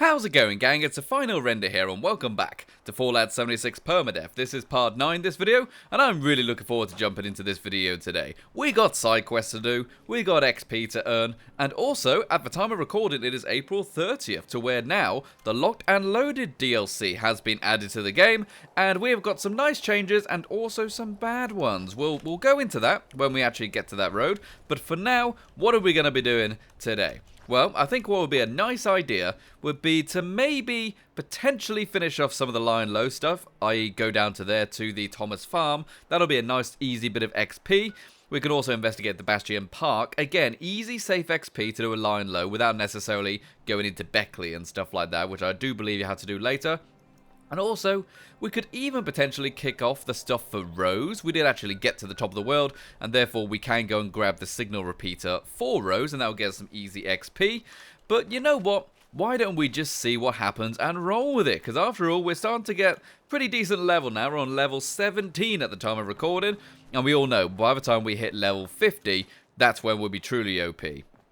How's it going, gang? It's a final render here, and welcome back to Fallout 76 Permadeath. This is part 9 this video, and I'm really looking forward to jumping into this video today. We got side quests to do, we got XP to earn, and also, at the time of recording, it is April 30th, to where now the Locked and Loaded DLC has been added to the game, and we have got some nice changes and also some bad ones. We'll go into that when we actually get to that road, but for now, what are we going to be doing today? Well, I think what would be a nice idea would be to maybe potentially finish off some of the Lion Low stuff, i.e. go down to there to the Thomas Farm. That'll be a nice easy bit of XP. We can also investigate the Bastion Park. Again, easy, safe XP to do a Lion Low without necessarily going into Beckley and stuff like that, which I do believe you have to do later. And also, we could even potentially kick off the stuff for Rose. We did actually get to the top of the world, and therefore we can go and grab the signal repeater for Rose, and that will get us some easy XP. But you know what? Why don't we just see what happens and roll with it? Because after all, we're starting to get pretty decent level now. We're on level 17 at the time of recording, and we all know by the time we hit level 50, that's when we'll be truly OP.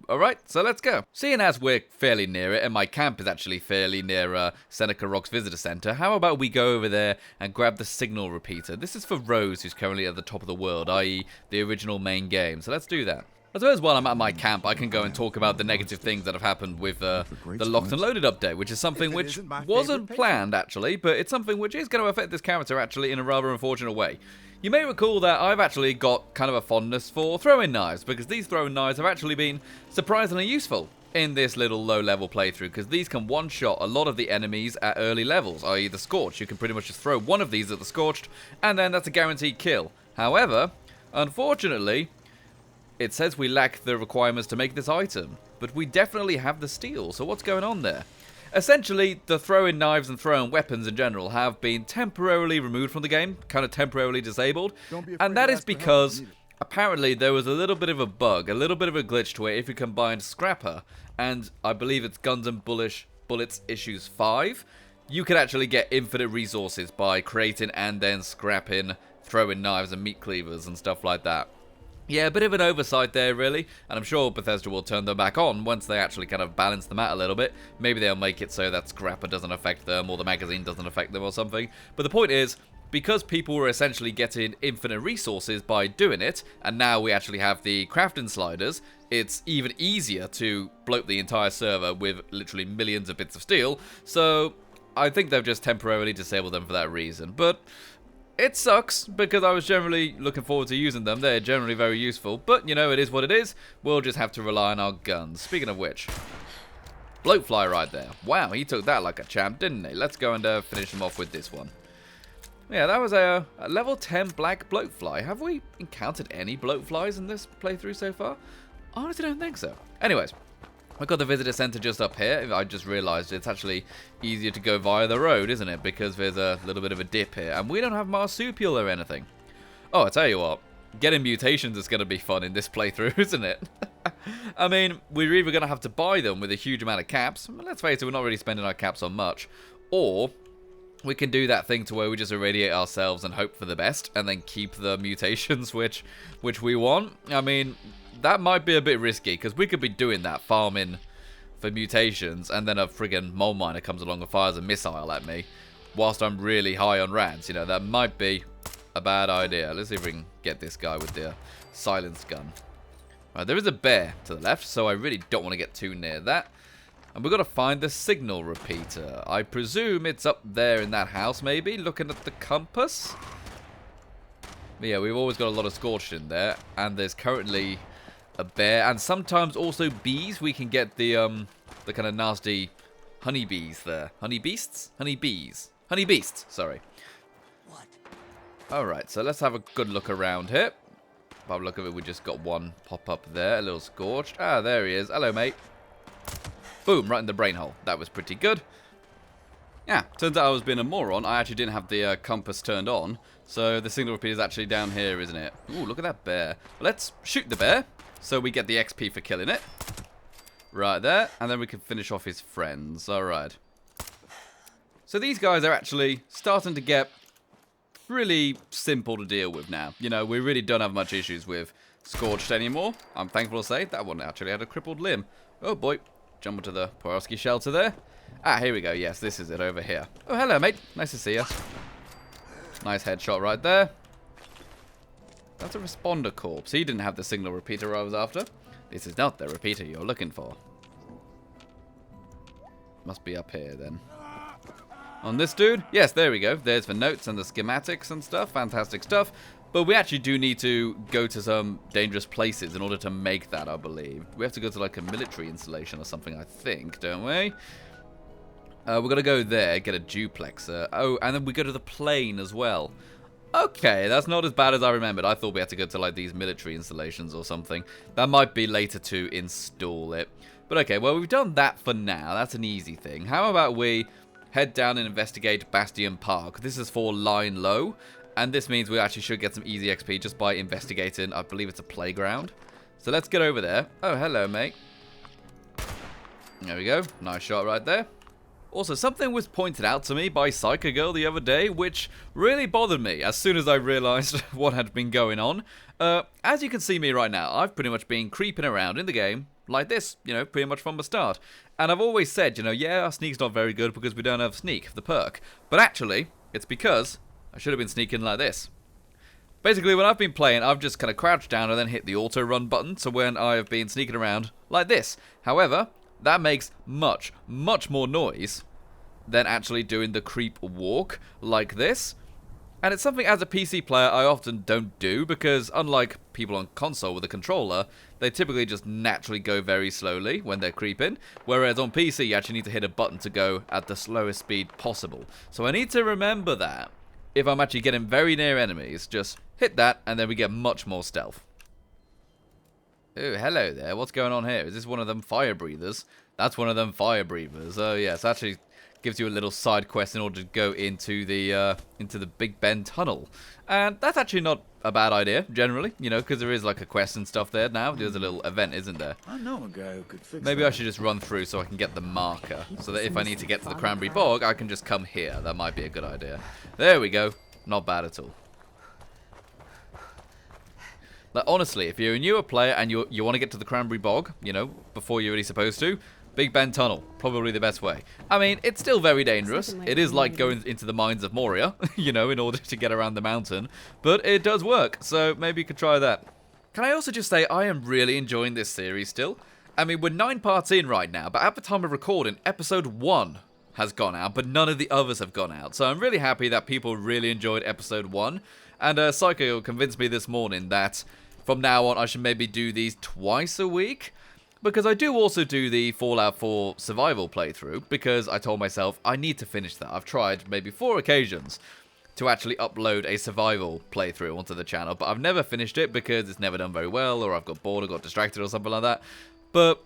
Alright, so let's go. Seeing as we're fairly near it, and my camp is actually fairly near Seneca Rocks Visitor Center, how about we go over there and grab the signal repeater? This is for Rose, who's currently at the top of the world, i.e. the original main game, so let's do that. I suppose while I'm at my camp, I can go and talk about the negative things that have happened with the Locked and Loaded update, which is something which wasn't planned, actually, but it's something which is going to affect this character, actually, in a rather unfortunate way. You may recall that I've actually got kind of a fondness for throwing knives, because these throwing knives have actually been surprisingly useful in this little low-level playthrough, because these can one-shot a lot of the enemies at early levels, i.e. the Scorched. You can pretty much just throw one of these at the Scorched, and then that's a guaranteed kill. However, unfortunately, it says we lack the requirements to make this item, but we definitely have the steel, so what's going on there? Essentially, the throwing knives and throwing weapons in general have been temporarily removed from the game, kind of temporarily disabled, and that is because apparently there was a little bit of a bug, a little bit of a glitch to where if you combined Scrapper and I believe it's Guns and Bullets Issues 5, you could actually get infinite resources by creating and then scrapping throwing knives and meat cleavers and stuff like that. Yeah, a bit of an oversight there, really, and I'm sure Bethesda will turn them back on once they actually kind of balance them out a little bit. Maybe they'll make it so that Scrapper doesn't affect them, or the magazine doesn't affect them or something. But the point is, because people were essentially getting infinite resources by doing it, and now we actually have the crafting sliders, it's even easier to bloat the entire server with literally millions of bits of steel, so I think they've just temporarily disabled them for that reason. But it sucks, because I was generally looking forward to using them. They're generally very useful, but, you know, it is what it is. We'll just have to rely on our guns. Speaking of which, Bloatfly right there. Wow, he took that like a champ, didn't he? Let's go and finish him off with this one. Yeah, that was a level 10 black Bloatfly. Have we encountered any Bloatflies in this playthrough so far? I honestly don't think so. Anyways, I've got the visitor center just up here. I just realized it's actually easier to go via the road, isn't it? Because there's a little bit of a dip here. And we don't have marsupial or anything. Oh, I tell you what. Getting mutations is going to be fun in this playthrough, isn't it? I mean, we're either going to have to buy them with a huge amount of caps. Let's face it, we're not really spending our caps on much. Or we can do that thing to where we just irradiate ourselves and hope for the best. And then keep the mutations which we want. I mean, that might be a bit risky, because we could be doing that, farming for mutations, and then a friggin' mole miner comes along and fires a missile at me, whilst I'm really high on rads. You know, that might be a bad idea. Let's see if we can get this guy with the silence gun. Right, there is a bear to the left, so I really don't want to get too near that. And we've got to find the signal repeater. I presume it's up there in that house, maybe, looking at the compass. But yeah, we've always got a lot of Scorched in there, and there's currently a bear, and sometimes also bees. We can get the kind of nasty honeybees there. Honeybeasts? Honeybees. Honeybeasts, sorry. What? Alright, so let's have a good look around here. By the look of it, we just got one pop up there, a little Scorched. Ah, there he is. Hello, mate. Boom, right in the brain hole. That was pretty good. Yeah, turns out I was being a moron. I actually didn't have the compass turned on, so the signal repeater is actually down here, isn't it? Ooh, look at that bear. Let's shoot the bear, so we get the XP for killing it. Right there, and then we can finish off his friends. Alright. So these guys are actually starting to get really simple to deal with now. You know, we really don't have much issues with Scorched anymore. I'm thankful to say that one actually had a crippled limb. Oh boy. Jump into the Porowski shelter there. Ah, here we go. Yes, this is it over here. Oh, hello, mate. Nice to see you. Nice headshot right there. That's a responder corpse. He didn't have the signal repeater I was after. This is not the repeater you're looking for. Must be up here, then. On this dude? Yes, there we go. There's the notes and the schematics and stuff. Fantastic stuff. But we actually do need to go to some dangerous places in order to make that, I believe. We have to go to, like, a military installation or something, I think, don't we? We're going to go there, get a duplexer. Oh, and then we go to the plane as well. Okay, that's not as bad as I remembered. I thought we had to go to, like, these military installations or something. That might be later to install it. But okay, well, we've done that for now. That's an easy thing. How about we head down and investigate Bastion Park? This is for line low. And this means we actually should get some easy XP just by investigating. I believe it's a playground. So let's get over there. Oh, hello, mate. There we go. Nice shot right there. Also, something was pointed out to me by PsykerGirl the other day, which really bothered me as soon as I realized what had been going on. As you can see me right now, I've pretty much been creeping around in the game like this, you know, pretty much from the start. And I've always said, you know, yeah, our sneak's not very good because we don't have sneak, the perk. But actually, it's because I should have been sneaking like this. Basically, when I've been playing, I've just kind of crouched down and then hit the auto run button. So when I have been sneaking around like this. However, that makes much, much more noise than actually doing the creep walk like this. And it's something as a PC player I often don't do because unlike people on console with a controller, they typically just naturally go very slowly when they're creeping. Whereas on PC, you actually need to hit a button to go at the slowest speed possible. So I need to remember that if I'm actually getting very near enemies, just hit that and then we get much more stealth. Oh, hello there. What's going on here? Is this one of them fire breathers? That's one of them fire breathers. Oh, yes. Actually gives you a little side quest in order to go into the Big Ben tunnel. And that's actually not a bad idea, generally, you know, because there is like a quest and stuff there now. There's a little event, isn't there? I know a guy who could fix Maybe that. I should just run through so I can get the marker. So that if I need to get to the Cranberry Bog, I can just come here. That might be a good idea. There we go. Not bad at all. Like, honestly, if you're a newer player and you want to get to the Cranberry Bog, you know, before you're really supposed to, Big Ben Tunnel, probably the best way. I mean, it's still very dangerous. It is like going into the mines of Moria, you know, in order to get around the mountain. But it does work, so maybe you could try that. Can I also just say I am really enjoying this series still? I mean, we're 9 parts in right now, but at the time of recording, episode 1 has gone out, but none of the others have gone out. So I'm really happy that people really enjoyed episode 1. And Psycho convinced me this morning that from now on I should maybe do these twice a week. Because I do also do the Fallout 4 survival playthrough, because I told myself I need to finish that. I've tried maybe 4 occasions to actually upload a survival playthrough onto the channel, but I've never finished it because it's never done very well, or I've got bored or got distracted or something like that. But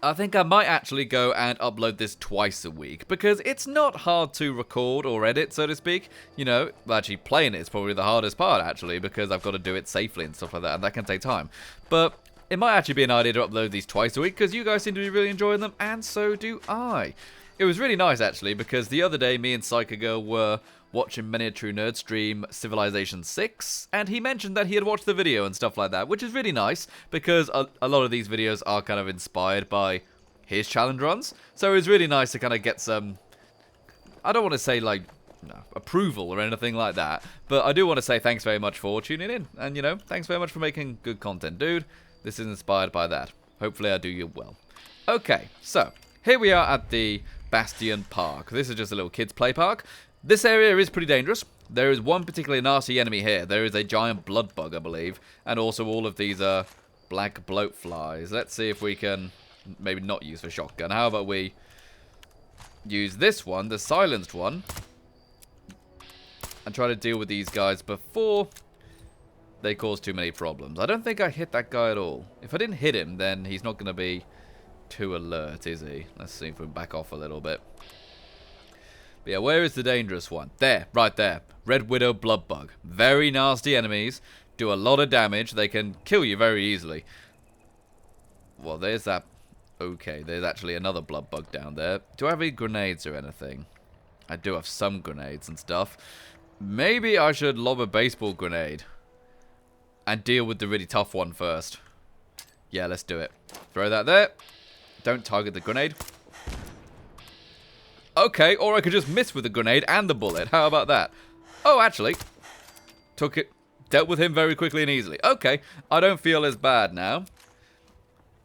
I think I might actually go and upload this twice a week, because it's not hard to record or edit, so to speak. You know, actually playing it is probably the hardest part, actually, because I've got to do it safely and stuff like that, and that can take time. But it might actually be an idea to upload these twice a week, because you guys seem to be really enjoying them, and so do I. It was really nice, actually, because the other day, me and PsykerGirl were watching Many a True Nerd stream Civilization 6, and he mentioned that he had watched the video and stuff like that, which is really nice, because a lot of these videos are kind of inspired by his challenge runs. So it was really nice to kind of get some, I don't want to say, like, no, approval or anything like that, but I do want to say thanks very much for tuning in, and, you know, thanks very much for making good content, dude. This is inspired by that. Hopefully I do you well. Okay, so here we are at the Bastion Park. This is just a little kids' play park. This area is pretty dangerous. There is one particularly nasty enemy here. There is a giant blood bug, I believe, and also all of these black bloat flies. Let's see if we can maybe not use the shotgun. How about we use this one, the silenced one, and try to deal with these guys before they cause too many problems. I don't think I hit that guy at all. If I didn't hit him, then he's not going to be too alert, is he? Let's see if we back off a little bit. But yeah, where is the dangerous one? There, right there. Red Widow Blood Bug. Very nasty enemies. Do a lot of damage. They can kill you very easily. Well, there's that. Okay, there's actually another blood bug down there. Do I have any grenades or anything? I do have some grenades and stuff. Maybe I should lob a baseball grenade and deal with the really tough one first. Yeah, let's do it. Throw that there. Don't target the grenade. Okay, or I could just miss with the grenade and the bullet. How about that? Oh, actually, dealt with him very quickly and easily. Okay, I don't feel as bad now.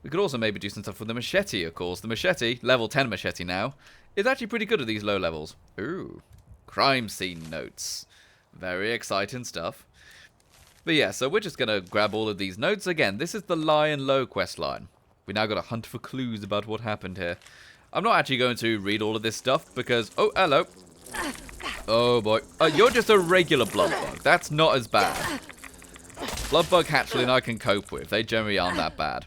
We could also maybe do some stuff with the machete, of course. The machete, level 10 machete now, is actually pretty good at these low levels. Ooh, crime scene notes. Very exciting stuff. But yeah, so we're just going to grab all of these notes. Again, this is the Lie and Low quest line. We now got to hunt for clues about what happened here. I'm not actually going to read all of this stuff because... Oh, hello. Oh, boy. You're just a regular blood bug. That's not as bad. Blood bug hatchling I can cope with. They generally aren't that bad.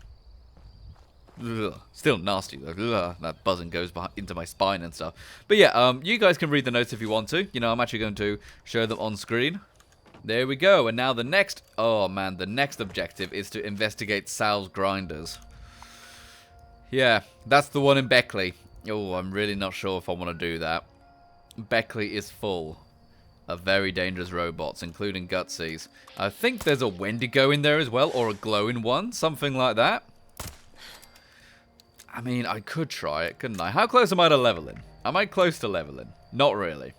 Ugh. Still nasty, though. Ugh. That buzzing goes into my spine and stuff. But yeah, you guys can read the notes if you want to. You know, I'm actually going to show them on screen. There we go. And now the next... Oh, man. The next objective is to investigate Sal's grinders. Yeah, that's the one in Beckley. Oh, I'm really not sure if I want to do that. Beckley is full of very dangerous robots, including Gutsies. I think there's a Wendigo in there as well, or a glowing one, something like that. I mean, I could try it, couldn't I? How close am I to leveling? Am I close to leveling? Not really.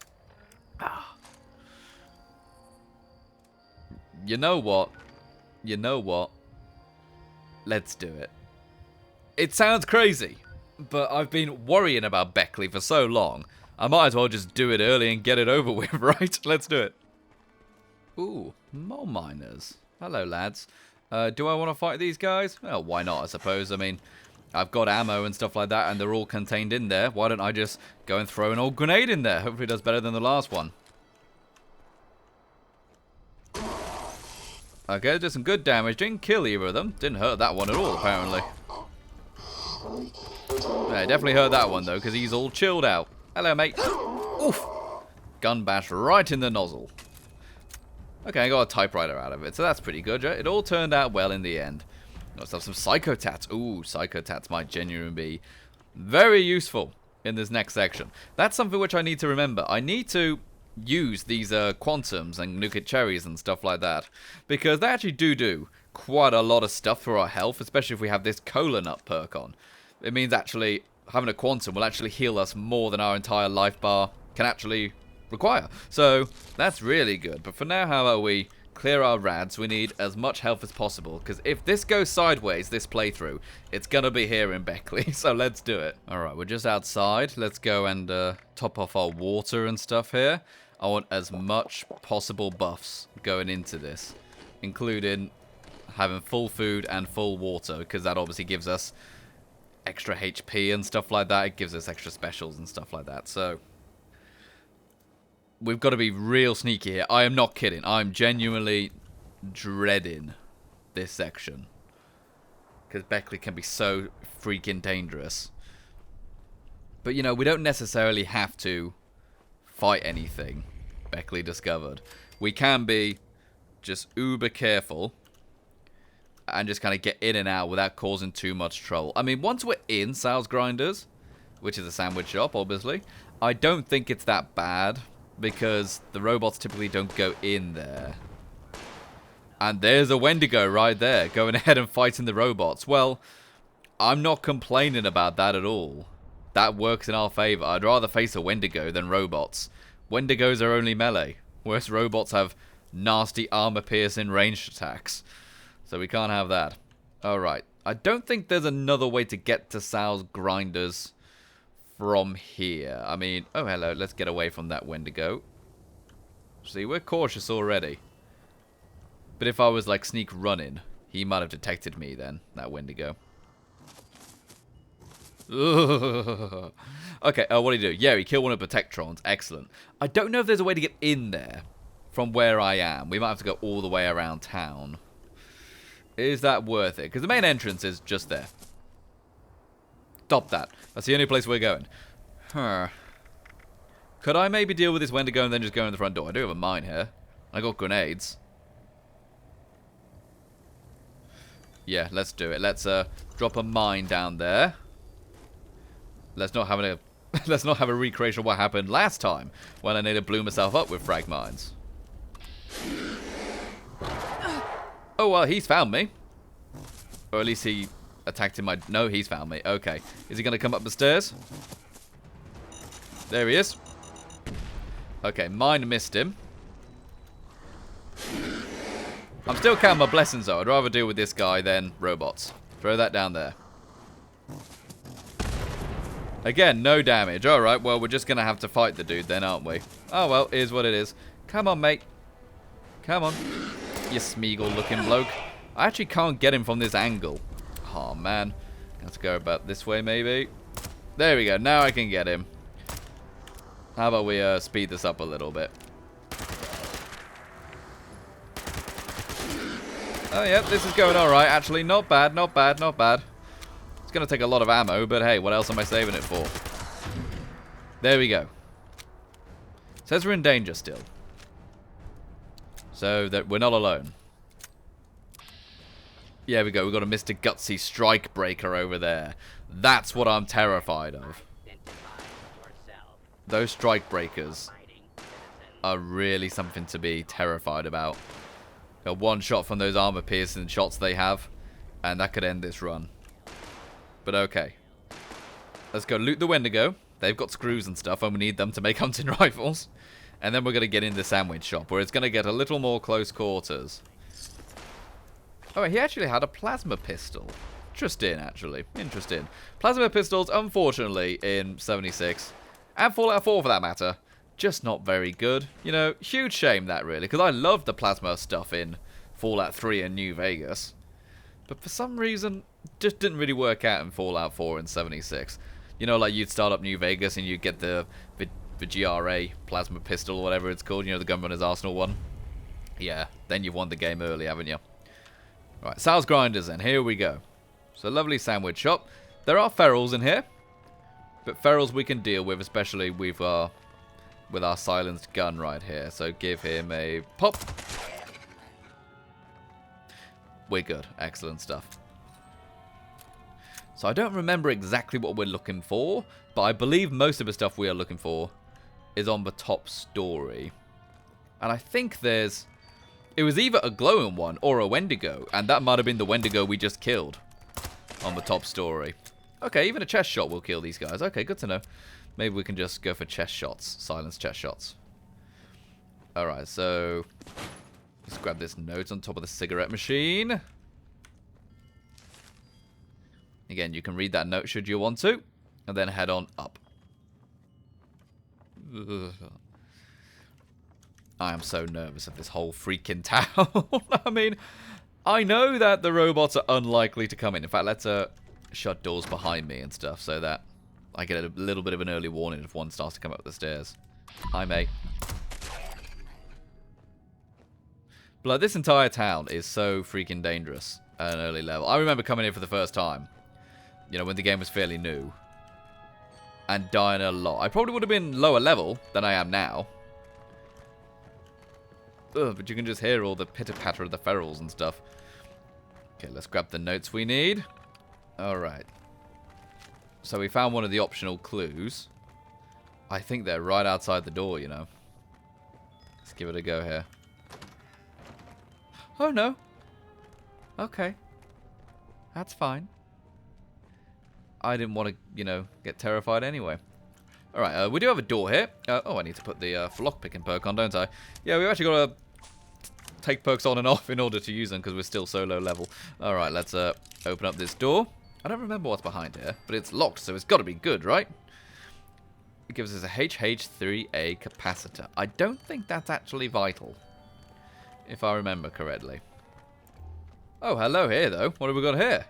You know what? You know what? Let's do it. It sounds crazy, but I've been worrying about Beckley for so long. I might as well just do it early and get it over with, right? Let's do it. Ooh, mole miners. Hello, lads. Do I want to fight these guys? Well, why not, I suppose. I mean, I've got ammo and stuff like that, and they're all contained in there. Why don't I just go and throw an old grenade in there? Hopefully it does better than the last one. Okay, did some good damage. Didn't kill either of them. Didn't hurt that one at all, apparently. Yeah, definitely hurt that one, though, because he's all chilled out. Hello, mate. Oof. Gun bash right in the nozzle. Okay, I got a typewriter out of it, so that's pretty good. It all turned out well in the end. Let's have some psychotats. Ooh, psychotats might genuinely be very useful in this next section. That's something which I need to remember. I need to use these quantums and nuke cherries and stuff like that, because they actually do quite a lot of stuff for our health, especially if we have this cola nut perk on. It means actually having a quantum will actually heal us more than our entire life bar can actually require. So that's really good. But for now, how about we clear our rads? We need as much health as possible, because if this goes sideways, this playthrough, it's going to be here in Beckley. So let's do it. Alright, we're just outside. Let's go and top off our water and stuff here. I want as much possible buffs going into this, including having full food and full water, because that obviously gives us extra HP and stuff like that. It gives us extra specials and stuff like that. So we've got to be real sneaky here. I am not kidding. I'm genuinely dreading this section, because Beckley can be so freaking dangerous. But, you know, we don't necessarily have to fight anything, Beckley discovered. We can be just uber careful and just kind of get in and out without causing too much trouble. I mean, once we're in Sal's Grinders, which is a sandwich shop, obviously, I don't think it's that bad, because the robots typically don't go in there. And there's a Wendigo right there, going ahead and fighting the robots. Well, I'm not complaining about that at all. That works in our favor. I'd rather face a Wendigo than robots. Wendigos are only melee, whereas robots have nasty armor-piercing ranged attacks. So we can't have that. Alright. I don't think there's another way to get to Sal's Grinders from here. I mean, oh hello, let's get away from that Wendigo. See, we're cautious already. But if I was like sneak running, he might have detected me then, that Wendigo. Ugh. Okay, what do you do? Yeah, he killed one of the Protectrons. Excellent. I don't know if there's a way to get in there from where I am. We might have to go all the way around town. Is that worth it? Because the main entrance is just there. Stop that. That's the only place we're going. Huh. Could I maybe deal with this Wendigo and then just go in the front door? I do have a mine here. I got grenades. Yeah, let's do it. Let's drop a mine down there. Let's not have a recreation of what happened last time when I nearly blew myself up with frag mines. Oh, well, he's found me. Or at least he attacked in my... No, he's found me. Okay. Is he going to come up the stairs? There he is. Okay, mine missed him. I'm still counting my blessings, though. I'd rather deal with this guy than robots. Throw that down there. Again, no damage. Alright, well, we're just going to have to fight the dude then, aren't we? Oh, well, it is what it is. Come on, mate. Come on. You Smeagol-looking bloke. I actually can't get him from this angle. Oh, man. Have to go about this way, maybe. There we go. Now I can get him. How about we speed this up a little bit? Oh, yep, this is going alright, actually. Not bad, not bad, not bad. It's going to take a lot of ammo, but hey, what else am I saving it for? There we go. Says we're in danger still. So that we're not alone. Yeah, we go. We've got a Mr. Gutsy Strike Breaker over there. That's what I'm terrified of. Those Strike Breakers are really something to be terrified about. Got one shot from those armor-piercing shots they have, and that could end this run. But okay. Let's go loot the Wendigo. They've got screws and stuff, and we need them to make hunting rifles. And then we're going to get in the sandwich shop, where it's going to get a little more close quarters. Oh, he actually had a plasma pistol. Interesting, actually. Interesting. Plasma pistols, unfortunately, in 76, and Fallout 4 for that matter, just not very good. You know, huge shame that, really, because I loved the plasma stuff in Fallout 3 and New Vegas. But for some reason, just didn't really work out in Fallout 4 and 76. You know, like you'd start up New Vegas and you'd get the GRA plasma pistol or whatever it's called. You know, the Gunrunner's Arsenal one. Yeah, then you've won the game early, haven't you? Right, Sal's Grinders then. Here we go. So, lovely sandwich shop. There are ferals in here. But ferals we can deal with, especially with our silenced gun right here. So, give him a pop. We're good. Excellent stuff. So, I don't remember exactly what we're looking for. But I believe most of the stuff we are looking for is on the top story. And I think there's... It was either a glowing one or a Wendigo, and that might have been the Wendigo we just killed on the top story. Okay, even a chest shot will kill these guys. Okay, good to know. Maybe we can just go for chest shots, silence chest shots. Alright, so let's grab this note on top of the cigarette machine. Again, you can read that note should you want to, and then head on up. Ugh. I am so nervous of this whole freaking town. I mean, I know that the robots are unlikely to come in. In fact, let's shut doors behind me and stuff so that I get a little bit of an early warning if one starts to come up the stairs. Hi, mate. But like, this entire town is so freaking dangerous at an early level. I remember coming in for the first time, you know, when the game was fairly new, and dying a lot. I probably would have been lower level than I am now. Ugh, but you can just hear all the pitter-patter of the ferals and stuff. Okay, let's grab the notes we need. Alright. So we found one of the optional clues. I think they're right outside the door, you know. Let's give it a go here. Oh, no. Okay. That's fine. I didn't want to, you know, get terrified anyway. Alright, we do have a door here. Oh, I need to put the lockpicking perk on, don't I? Yeah, we've actually got to take perks on and off in order to use them because we're still so low level. Alright, let's open up this door. I don't remember what's behind here, but it's locked, so it's got to be good, right? It gives us a HH3A capacitor. I don't think that's actually vital, if I remember correctly. Oh, hello here, though. What have we got here?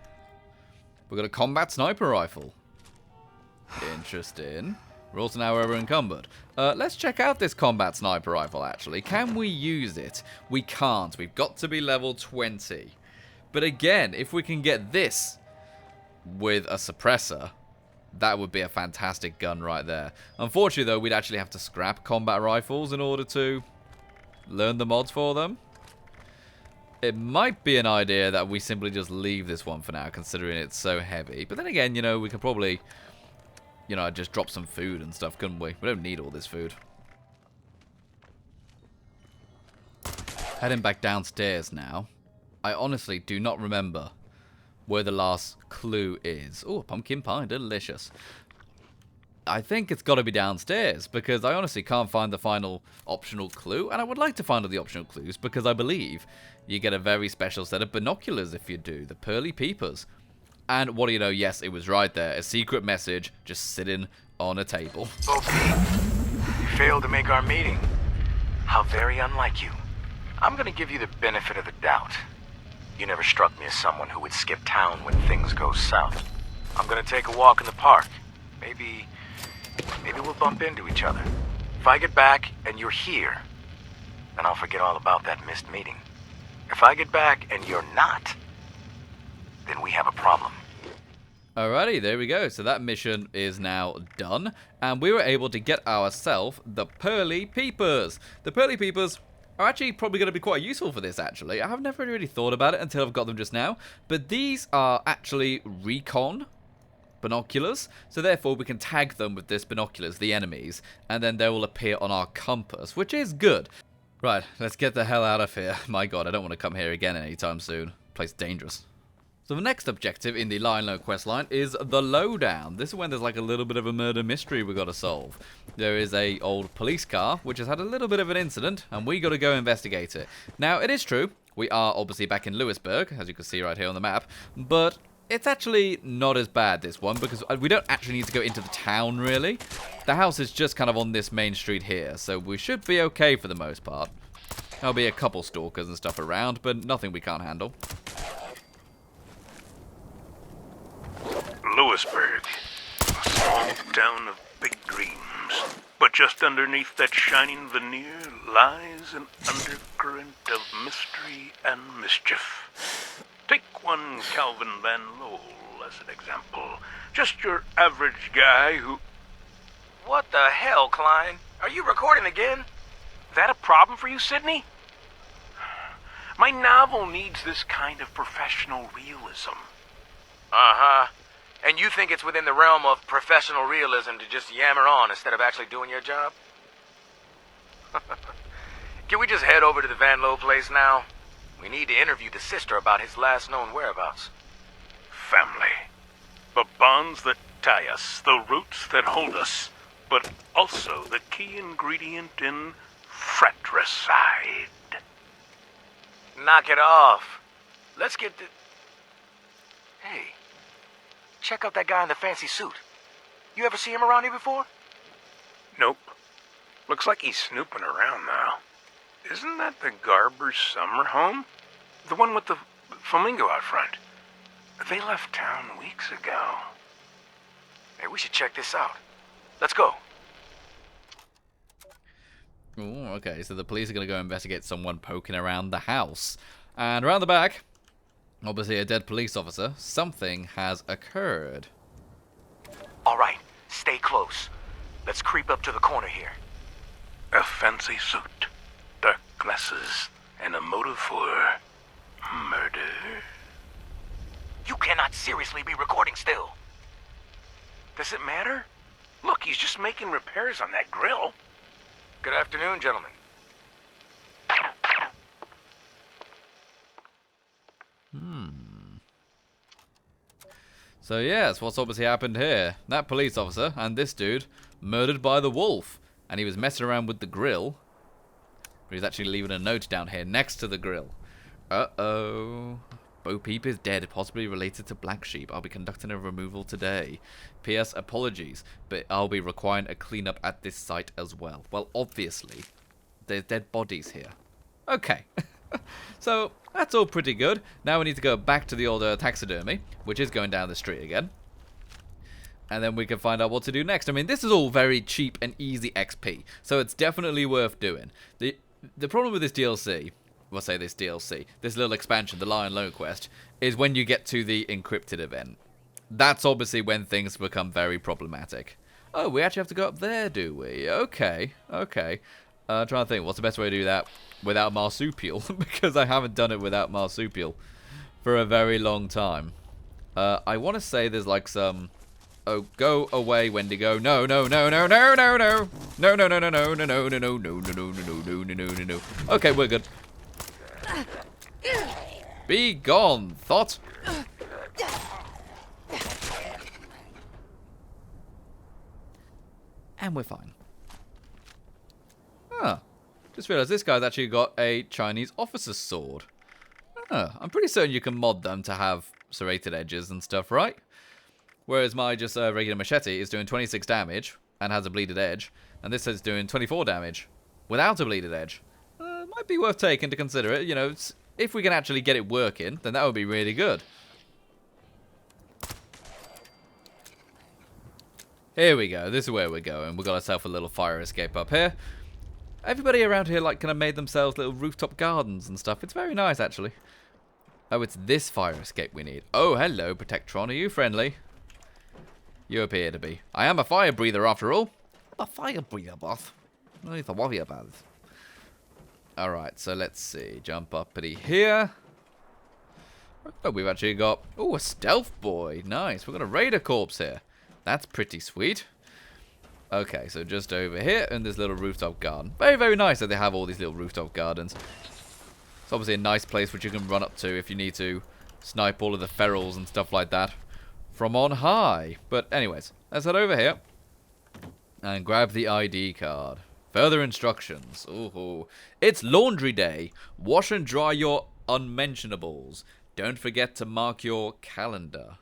We've got a combat sniper rifle. Interesting. We're also now over encumbered. Let's check out this combat sniper rifle, actually. Can we use it? We can't. We've got to be level 20. But again, if we can get this with a suppressor, that would be a fantastic gun right there. Unfortunately, though, we'd actually have to scrap combat rifles in order to learn the mods for them. It might be an idea that we simply just leave this one for now, considering it's so heavy. But then again, you know, we could probably... You know, just drop some food and stuff, couldn't we? We don't need all this food. Heading back downstairs now. I honestly do not remember where the last clue is. Oh, pumpkin pie, delicious. I think it's got to be downstairs, because I honestly can't find the final optional clue, and I would like to find all the optional clues, because I believe you get a very special set of binoculars if you do, the pearly peepers. And what do you know, yes, it was right there, a secret message just sitting on a table. Okay, you failed to make our meeting. How very unlike you. I'm gonna give you the benefit of the doubt. You never struck me as someone who would skip town when things go south. I'm gonna take a walk in the park. Maybe we'll bump into each other. If I get back and you're here, then I'll forget all about that missed meeting. If I get back and you're not, then we have a problem. Alrighty, there we go. So that mission is now done, and we were able to get ourselves the pearly peepers. The pearly peepers are actually probably going to be quite useful for this, actually. I have never really thought about it until I've got them just now, but these are actually recon binoculars, so therefore we can tag them with this binoculars, the enemies, and then they will appear on our compass, which is good. Right, let's get the hell out of here. My god, I don't want to come here again anytime soon. Place dangerous. So the next objective in the Line Low questline is the Lowdown. This is when there's like a little bit of a murder mystery we got to solve. There is a old police car which has had a little bit of an incident, and we got to go investigate it. Now, it is true, we are obviously back in Lewisburg, as you can see right here on the map, but it's actually not as bad, this one, because we don't actually need to go into the town, really. The house is just kind of on this main street here, so we should be okay for the most part. There'll be a couple stalkers and stuff around, but nothing we can't handle. Lewisburg, a small town of big dreams. But just underneath that shining veneer lies an undercurrent of mystery and mischief. Take one Calvin Van Lowell as an example. Just your average guy who... What the hell, Klein? Are you recording again? That a problem for you, Sydney? My novel needs this kind of professional realism. Uh-huh. And you think it's within the realm of professional realism to just yammer on instead of actually doing your job? Can we just head over to the Van Lowe place now? We need to interview the sister about his last known whereabouts. Family. The bonds that tie us, the roots that hold us, but also the key ingredient in fratricide. Knock it off. Let's get the... Hey, check out that guy in the fancy suit. You ever see him around here before? Nope. Looks like he's snooping around now. Isn't that the Garber's summer home? The one with the flamingo out front. They left town weeks ago. Hey, we should check this out. Let's go. Ooh, okay, so the police are going to go investigate someone poking around the house. And around the back, obviously a dead police officer. Something has occurred. All right, stay close. Let's creep up to the corner here. A fancy suit, dark glasses, and a motive for murder. You cannot seriously be recording still. Does it matter? Look, he's just making repairs on that grill. Good afternoon, gentlemen. So yes, what's obviously happened here? That police officer and this dude murdered by the wolf. And he was messing around with the grill. But he's actually leaving a note down here next to the grill. Uh-oh. Bo Peep is dead, possibly related to Black Sheep. I'll be conducting a removal today. P.S. Apologies, but I'll be requiring a cleanup at this site as well. Well, obviously, there's dead bodies here. Okay. So, that's all pretty good. Now we need to go back to the old taxidermy, which is going down the street again. And then we can find out what to do next. I mean, this is all very cheap and easy XP, so it's definitely worth doing. The problem with this DLC... We'll say this DLC, this little expansion, the Lion Low quest, is when you get to the encrypted event. That's obviously when things become very problematic. Oh, we actually have to go up there, do we? Okay, okay. Trying to think, what's the best way to do that without marsupial? Because I haven't done it without marsupial for a very long time. I want to say there's like some... Oh, go away, Wendigo. No, no, no, no, no, no, no. No, no, no, no, no, no, no, no, no, no, no, no, no, no, no, no. Okay, we're good. Be gone, thought. And we're fine. Huh. Just realised this guy's actually got a Chinese officer's sword. I'm pretty certain you can mod them to have serrated edges and stuff, right? Whereas my just regular machete is doing 26 damage and has a bleeded edge. And this is doing 24 damage without a bleeded edge. Might be worth taking to consider it. You know, if we can actually get it working, then that would be really good. Here we go. This is where we're going. We've got ourselves a little fire escape up here. Everybody around here like kind of made themselves little rooftop gardens and stuff. It's very nice, actually. Oh, it's this fire escape we need. Oh, hello, Protectron. Are you friendly? You appear to be. I am a fire breather, after all. I'm a fire breather, boss. No need to worry about it. Alright, so let's see. Jump uppity here. Oh, we've actually got... Oh, a stealth boy. Nice. We've got a raider corpse here. That's pretty sweet. Okay, so just over here in this little rooftop garden. Very, very nice that they have all these little rooftop gardens. It's obviously a nice place which you can run up to if you need to snipe all of the ferals and stuff like that from on high. But anyways, let's head over here and grab the ID card. Further instructions. Ooh, it's laundry day. Wash and dry your unmentionables. Don't forget to mark your calendar.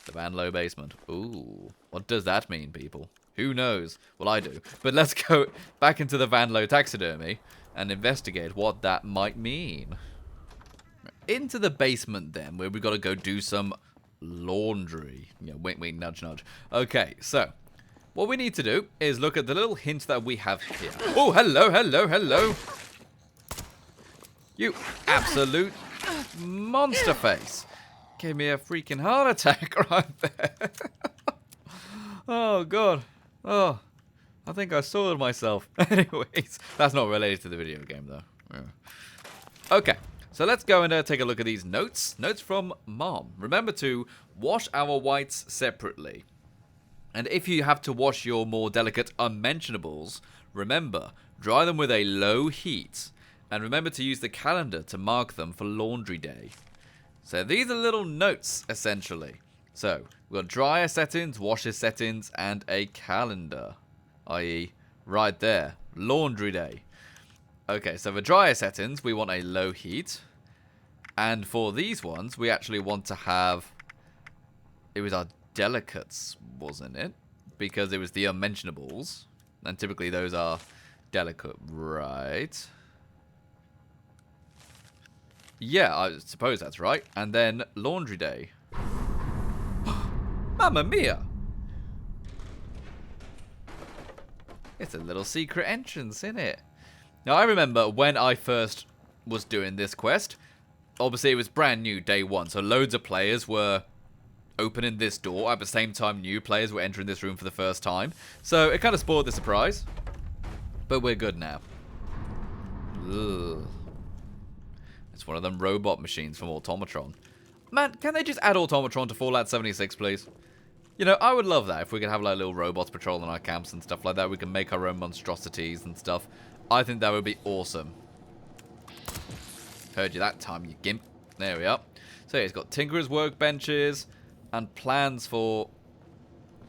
The Van Low basement. Ooh, what does that mean, people? Who knows? Well, I do. But let's go back into the Van Low taxidermy and investigate what that might mean. Into the basement, then, where we've got to go do some laundry. You know, wink, wink, nudge, nudge. Okay, so what we need to do is look at the little hint that we have here. Oh, hello, hello, hello. You absolute monster face. Gave me a freaking heart attack right there. Oh, God. Oh, I think I soiled myself. Anyways, that's not related to the video game, though. Yeah. Okay, so let's go and take a look at these notes. Notes from Mom. Remember to wash our whites separately. And if you have to wash your more delicate unmentionables, remember, dry them with a low heat. And remember to use the calendar to mark them for laundry day. So these are little notes, essentially. So, we've got dryer settings, washer settings, and a calendar. I.e., right there, laundry day. Okay, so for dryer settings, we want a low heat. And for these ones, we actually want to have... It was our delicates, wasn't it? Because it was the unmentionables. And typically those are delicate, right? Yeah, I suppose that's right. And then laundry day. Mamma mia! It's a little secret entrance, isn't it? Now, I remember when I first was doing this quest, obviously it was brand new day one, so loads of players were opening this door at the same time new players were entering this room for the first time. So it kind of spoiled the surprise. But we're good now. Ugh. It's one of them robot machines from Automatron. Man, can they just add Automatron to Fallout 76, please? You know, I would love that if we could have like little robots patrolling our camps and stuff like that. We can make our own monstrosities and stuff. I think that would be awesome. Heard you that time, you gimp. There we are. So it's got Tinkerer's workbenches and plans for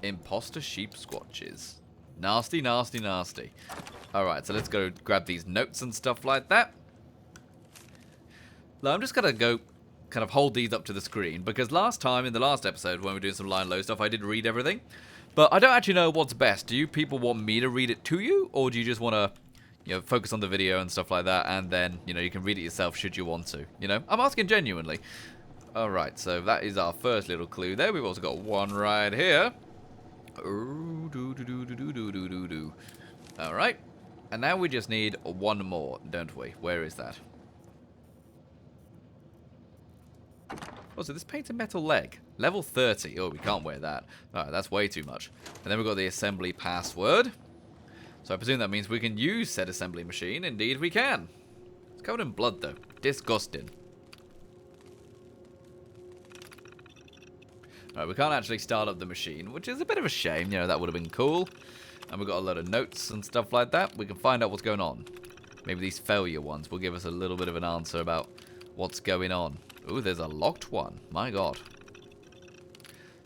imposter sheep squatches. Nasty, nasty, nasty. Alright, so let's go grab these notes and stuff like that. Now, I'm just going to go kind of hold these up to the screen, because last time, in the last episode, when we were doing some line low stuff, I did read everything. But I don't actually know what's best. Do you people want me to read it to you, or do you just want to, you know, focus on the video and stuff like that, and then, you know, you can read it yourself should you want to, you know? I'm asking genuinely. Alright, so that is our first little clue there. We've also got one right here. Alright. And now we just need one more, don't we? Where is that? Oh, so this paints a metal leg. Level 30. Oh, we can't wear that. Alright, that's way too much. And then we've got the assembly password. So I presume that means we can use said assembly machine. Indeed we can. It's covered in blood, though. Disgusting. Alright, we can't actually start up the machine, which is a bit of a shame. You know, that would have been cool. And we've got a load of notes and stuff like that. We can find out what's going on. Maybe these failure ones will give us a little bit of an answer about what's going on. Ooh, there's a locked one. My god.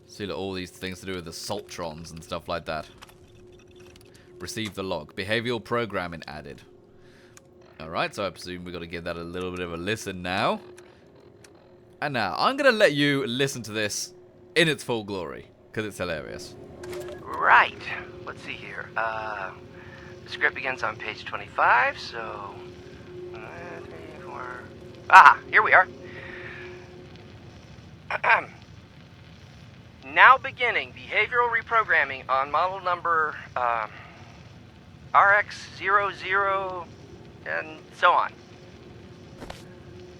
See, look, all these things to do with the Saltrons and stuff like that. Receive the log. Behavioral programming added. Alright, so I presume we've got to give that a little bit of a listen now. And now, I'm going to let you listen to this in its full glory, because it's hilarious. Right. Let's see here. The script begins on page 25, so... 3, 4... Ah, here we are. Now beginning behavioral reprogramming on model number RX00 and so on.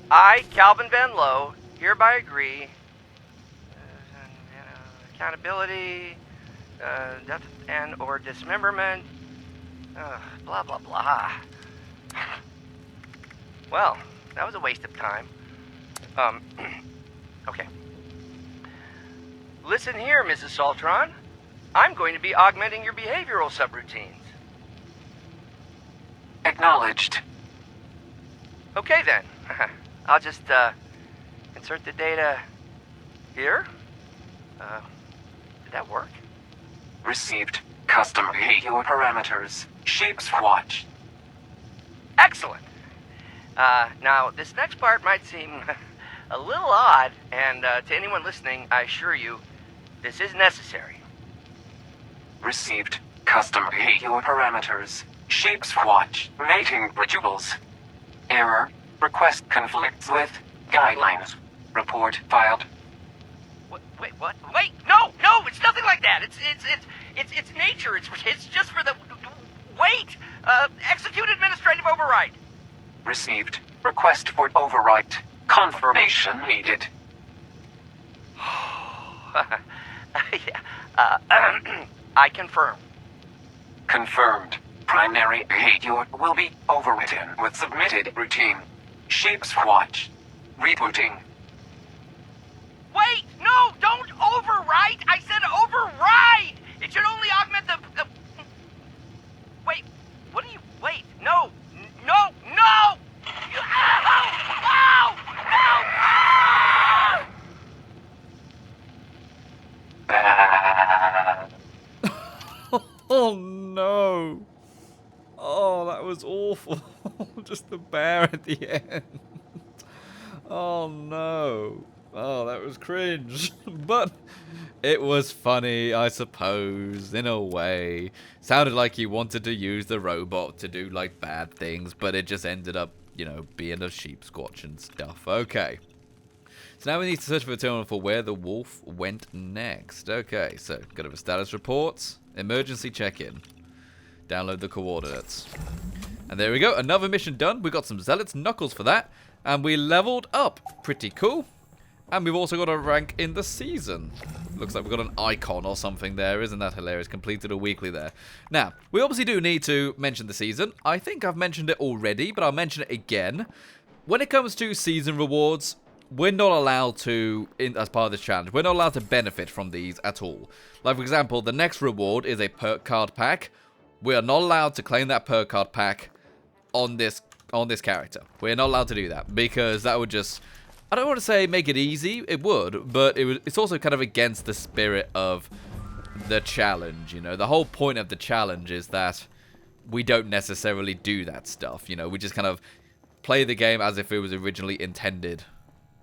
I, Calvin Van Lowe, hereby agree. Accountability, death and or dismemberment, blah blah blah. Well, that was a waste of time. Okay. Listen here, Mrs. Saltron. I'm going to be augmenting your behavioral subroutines. Acknowledged. Okay then. I'll just insert the data here. Did that work? Received. Custom behavior parameters. Shape swatch. Excellent. Now, this next part might seem a little odd, and to anyone listening, I assure you, this is necessary. Received. Custom behavior parameters. Shape swatch. Mating rituals. Error. Request conflicts with guidelines. Report filed. Wait, what? Wait, no, it's nothing like that. It's nature. It's just for the... Wait! Execute administrative override. Received. Request for overwrite. Confirmation needed. I confirm. Confirmed. Primary behavior will be overwritten with submitted routine. Shape swatch. Rebooting. Wait! No! Don't overwrite! I said override! It should only augment the... Wait. What do you... Wait. No! No! No! Ow! No! Bad. Oh no! Oh, that was awful. Just the bear at the end. Oh no. Oh, that was cringe. But it was funny, I suppose, in a way. Sounded like he wanted to use the robot to do, like, bad things, but it just ended up, you know, being a sheep squatch and stuff. Okay. So now we need to search for a terminal for where the wolf went next. Okay, so go to the status reports, emergency check-in. Download the coordinates. And there we go, another mission done. We got some Zealots Knuckles for that, and we leveled up. Pretty cool. And we've also got a rank in the season. Looks like we've got an icon or something there. Isn't that hilarious? Completed a weekly there. Now, we obviously do need to mention the season. I think I've mentioned it already, but I'll mention it again. When it comes to season rewards, we're not allowed to, as part of this challenge, we're not allowed to benefit from these at all. Like, for example, the next reward is a perk card pack. We are not allowed to claim that perk card pack on this character. We're not allowed to do that, because that would just... I don't want to say make it easy, it would, but it's also kind of against the spirit of the challenge, you know. The whole point of the challenge is that we don't necessarily do that stuff, you know. We just kind of play the game as if it was originally intended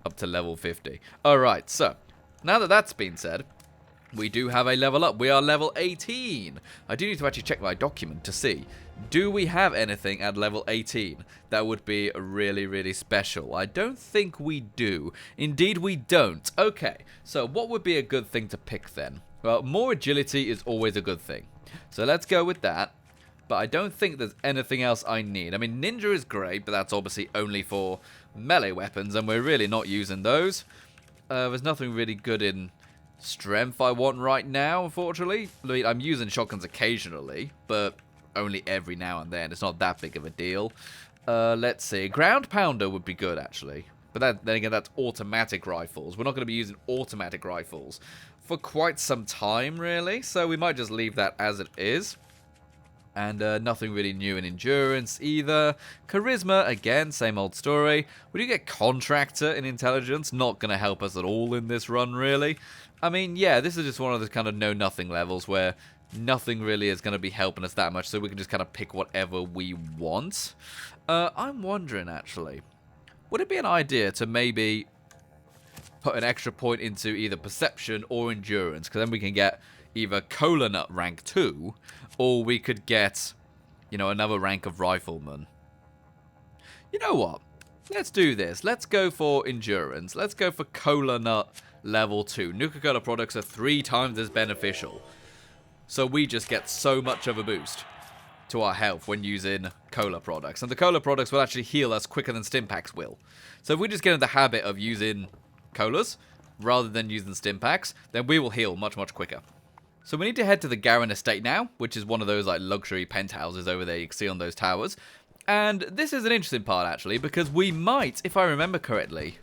up to level 50. Alright, so, now that that's been said, we do have a level up. We are level 18. I do need to actually check my document to see. Do we have anything at level 18 that would be really, really special? I don't think we do. Indeed, we don't. Okay, so what would be a good thing to pick then? Well, more agility is always a good thing. So let's go with that. But I don't think there's anything else I need. I mean, ninja is great, but that's obviously only for melee weapons, and we're really not using those. There's nothing really good in strength I want right now, unfortunately. I mean, I'm using shotguns occasionally, but only every now and then. It's not that big of a deal. Let's see. Ground pounder would be good, actually. But then again, that's automatic rifles. We're not going to be using automatic rifles for quite some time, really. So we might just leave that as it is. And nothing really new in endurance either. Charisma, again, same old story. We do get contractor in intelligence. Not going to help us at all in this run, really. I mean, yeah, this is just one of the kind of know-nothing levels where nothing really is going to be helping us that much, so we can just kind of pick whatever we want. I'm wondering, actually, would it be an idea to maybe put an extra point into either perception or endurance? Because then we can get either Cola Nut rank 2, or we could get, you know, another rank of rifleman. You know what? Let's do this. Let's go for endurance. Let's go for Cola Nut level 2. Nuka-Cola products are 3 times as beneficial. So we just get so much of a boost to our health when using cola products. And the cola products will actually heal us quicker than stim packs will. So if we just get in the habit of using colas rather than using stim packs, then we will heal much, much quicker. So we need to head to the Garen estate now, which is one of those like luxury penthouses over there you can see on those towers. And this is an interesting part actually, because we might, if I remember correctly,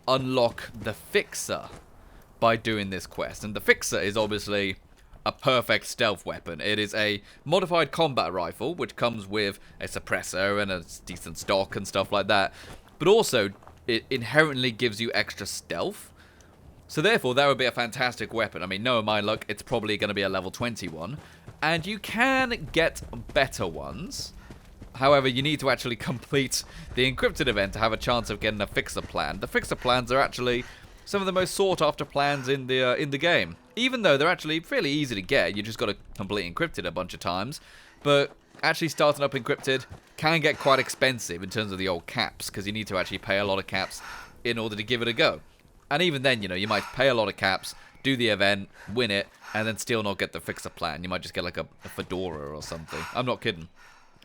unlock the Fixer by doing this quest. And the Fixer is obviously a perfect stealth weapon. It is a modified combat rifle, which comes with a suppressor and a decent stock and stuff like that. But also, it inherently gives you extra stealth. So therefore, that would be a fantastic weapon. I mean, knowing my luck, it's probably going to be a level 21. And you can get better ones. However, you need to actually complete the encrypted event to have a chance of getting a Fixer plan. The Fixer plans are actually some of the most sought-after plans in the game. Even though they're actually fairly easy to get, you just got to complete encrypted a bunch of times. But actually starting up encrypted can get quite expensive in terms of the old caps, because you need to actually pay a lot of caps in order to give it a go. And even then, you know, you might pay a lot of caps, do the event, win it, and then still not get the Fixer plan. You might just get like a fedora or something. I'm not kidding.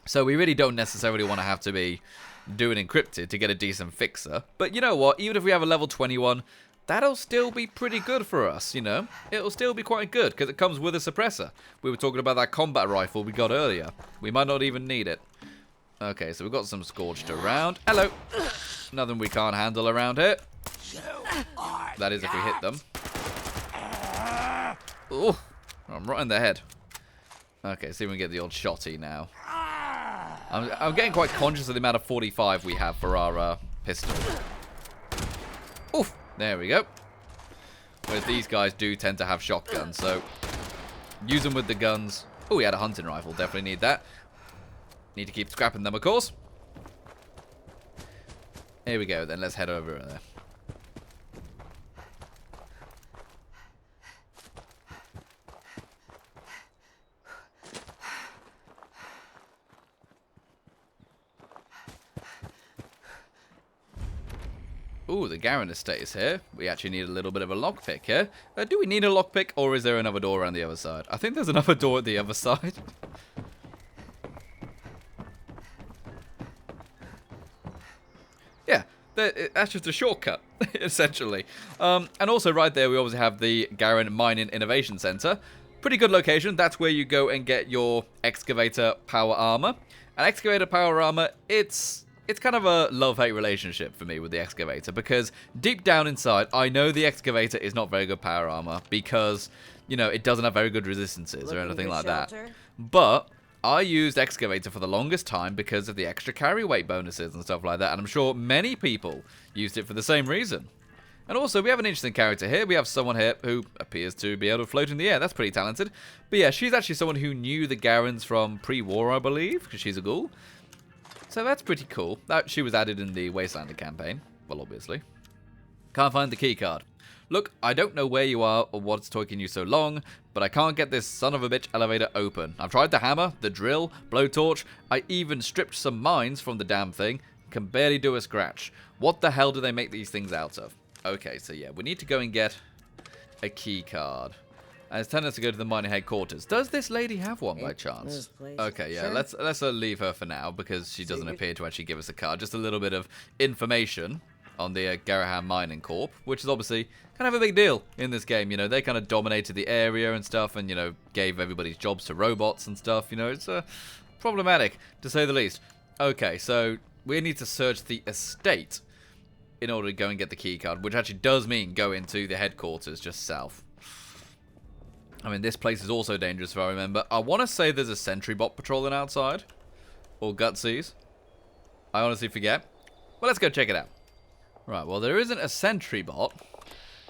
So we really don't necessarily want to have to be doing encrypted to get a decent Fixer. But you know what? Even if we have a level 21, that'll still be pretty good for us, you know? It'll still be quite good, because it comes with a suppressor. We were talking about that combat rifle we got earlier. We might not even need it. Okay, so we've got some scorched around. Hello! Nothing we can't handle around here. That is if we hit them. Ooh, I'm right in the head. Okay, see if we can get the old shotty now. I'm getting quite conscious of the amount of 45 we have for our pistol. Oof! There we go. Whereas these guys do tend to have shotguns, so use them with the guns. Oh, we had a hunting rifle. Definitely need that. Need to keep scrapping them, of course. Here we go, then. Let's head over there. Ooh, the Garen estate is here. We actually need a little bit of a lockpick here. Do we need a lockpick, or is there another door around the other side? I think there's another door at the other side. Yeah, that's just a shortcut, essentially. And also right there, we obviously have the Garen Mining Innovation Center. Pretty good location. That's where you go and get your excavator power armor. And excavator power armor, it's kind of a love-hate relationship for me with the excavator, because deep down inside, I know the excavator is not very good power armor because, you know, it doesn't have very good resistances or anything like that. But I used excavator for the longest time because of the extra carry weight bonuses and stuff like that, and I'm sure many people used it for the same reason. And also, we have an interesting character here. We have someone here who appears to be able to float in the air. That's pretty talented. But yeah, she's actually someone who knew the Garens from pre-war, I believe, because she's a ghoul. So that's pretty cool. She was added in the Wastelander campaign. Well, obviously. Can't find the keycard. Look, I don't know where you are or what's taking you so long, but I can't get this son of a bitch elevator open. I've tried the hammer, the drill, blowtorch. I even stripped some mines from the damn thing. Can barely do a scratch. What the hell do they make these things out of? Okay, so yeah, we need to go and get a keycard. And it's telling us to go to the mining headquarters. Does this lady have one by chance? Okay, yeah, let's leave her for now because she doesn't appear to actually give us a card. Just a little bit of information on the Garaham Mining Corp, which is obviously kind of a big deal in this game. You know, they kind of dominated the area and stuff, and, you know, gave everybody's jobs to robots and stuff. You know, it's problematic, to say the least. Okay, so we need to search the estate in order to go and get the keycard, which actually does mean go into the headquarters just south. I mean, this place is also dangerous, if I remember. I want to say there's a sentry bot patrolling outside. Or gutsies. I honestly forget. Well, let's go check it out. Right, well, there isn't a sentry bot.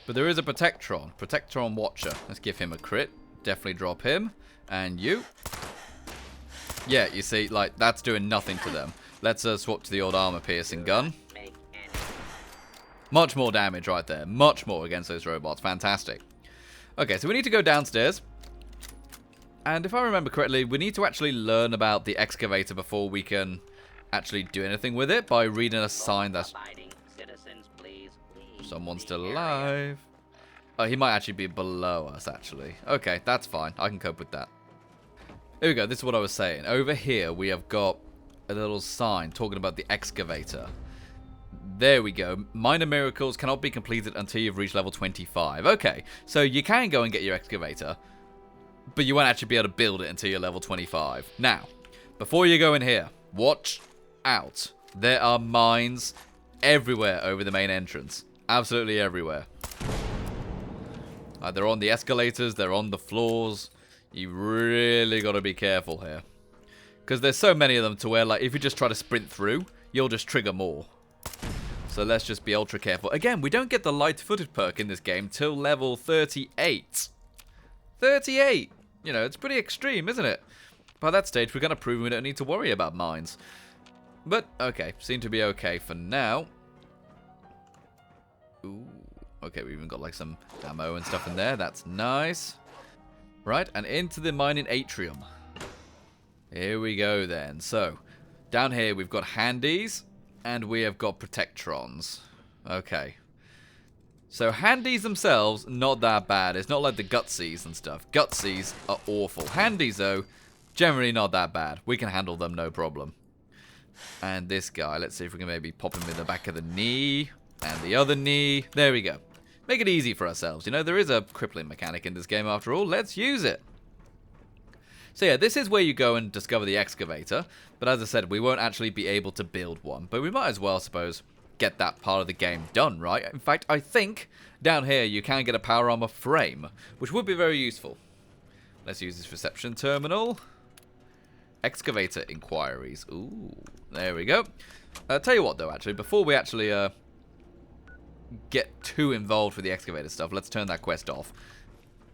But there is a Protectron. Protectron Watcher. Let's give him a crit. definitely drop him. And you. Yeah, you see, like, that's doing nothing to them. Let's swap to the old armor-piercing gun. Much more damage right there. Much more against those robots. Fantastic. Okay, so we need to go downstairs. And if I remember correctly, we need to actually learn about the excavator before we can actually do anything with it by reading a sign that's... Someone's still alive. Oh, he might actually be below us, actually. Okay, that's fine. I can cope with that. Here we go. This is what I was saying. Over here, we have got a little sign talking about the excavator. There we go. Minor miracles cannot be completed until you've reached level 25. Okay, so you can go and get your excavator, but you won't actually be able to build it until you're level 25. Now, before you go in here, watch out. There are mines everywhere over the main entrance. Absolutely everywhere. They're on the escalators, they're on the floors. You really got to be careful here. Because there's so many of them to where, like, if you just try to sprint through, you'll just trigger more. So let's just be ultra careful. Again, we don't get the light-footed perk in this game till level 38. 38! You know, it's pretty extreme, isn't it? By that stage, we're going to prove we don't need to worry about mines. But, okay, seem to be okay for now. Ooh, okay, we've even got, like, some ammo and stuff in there. That's nice. Right, and into the mining atrium. Here we go, then. So, down here, we've got handies. And we have got protectrons. Okay. So handies themselves, not that bad. It's not like the gutsies and stuff. Gutsies are awful. Handies, though, generally not that bad. We can handle them, no problem. And this guy, let's see if we can maybe pop him in the back of the knee. And the other knee. There we go. Make it easy for ourselves. You know, there is a crippling mechanic in this game after all. Let's use it. So yeah, this is where you go and discover the excavator, but as I said, we won't actually be able to build one, but we might as well, I suppose, get that part of the game done, right? In fact, I think down here you can get a power armor frame, which would be very useful. Let's use this reception terminal. Excavator inquiries. Ooh, there we go. Tell you what though, actually, before we actually get too involved with the excavator stuff, let's turn that quest off.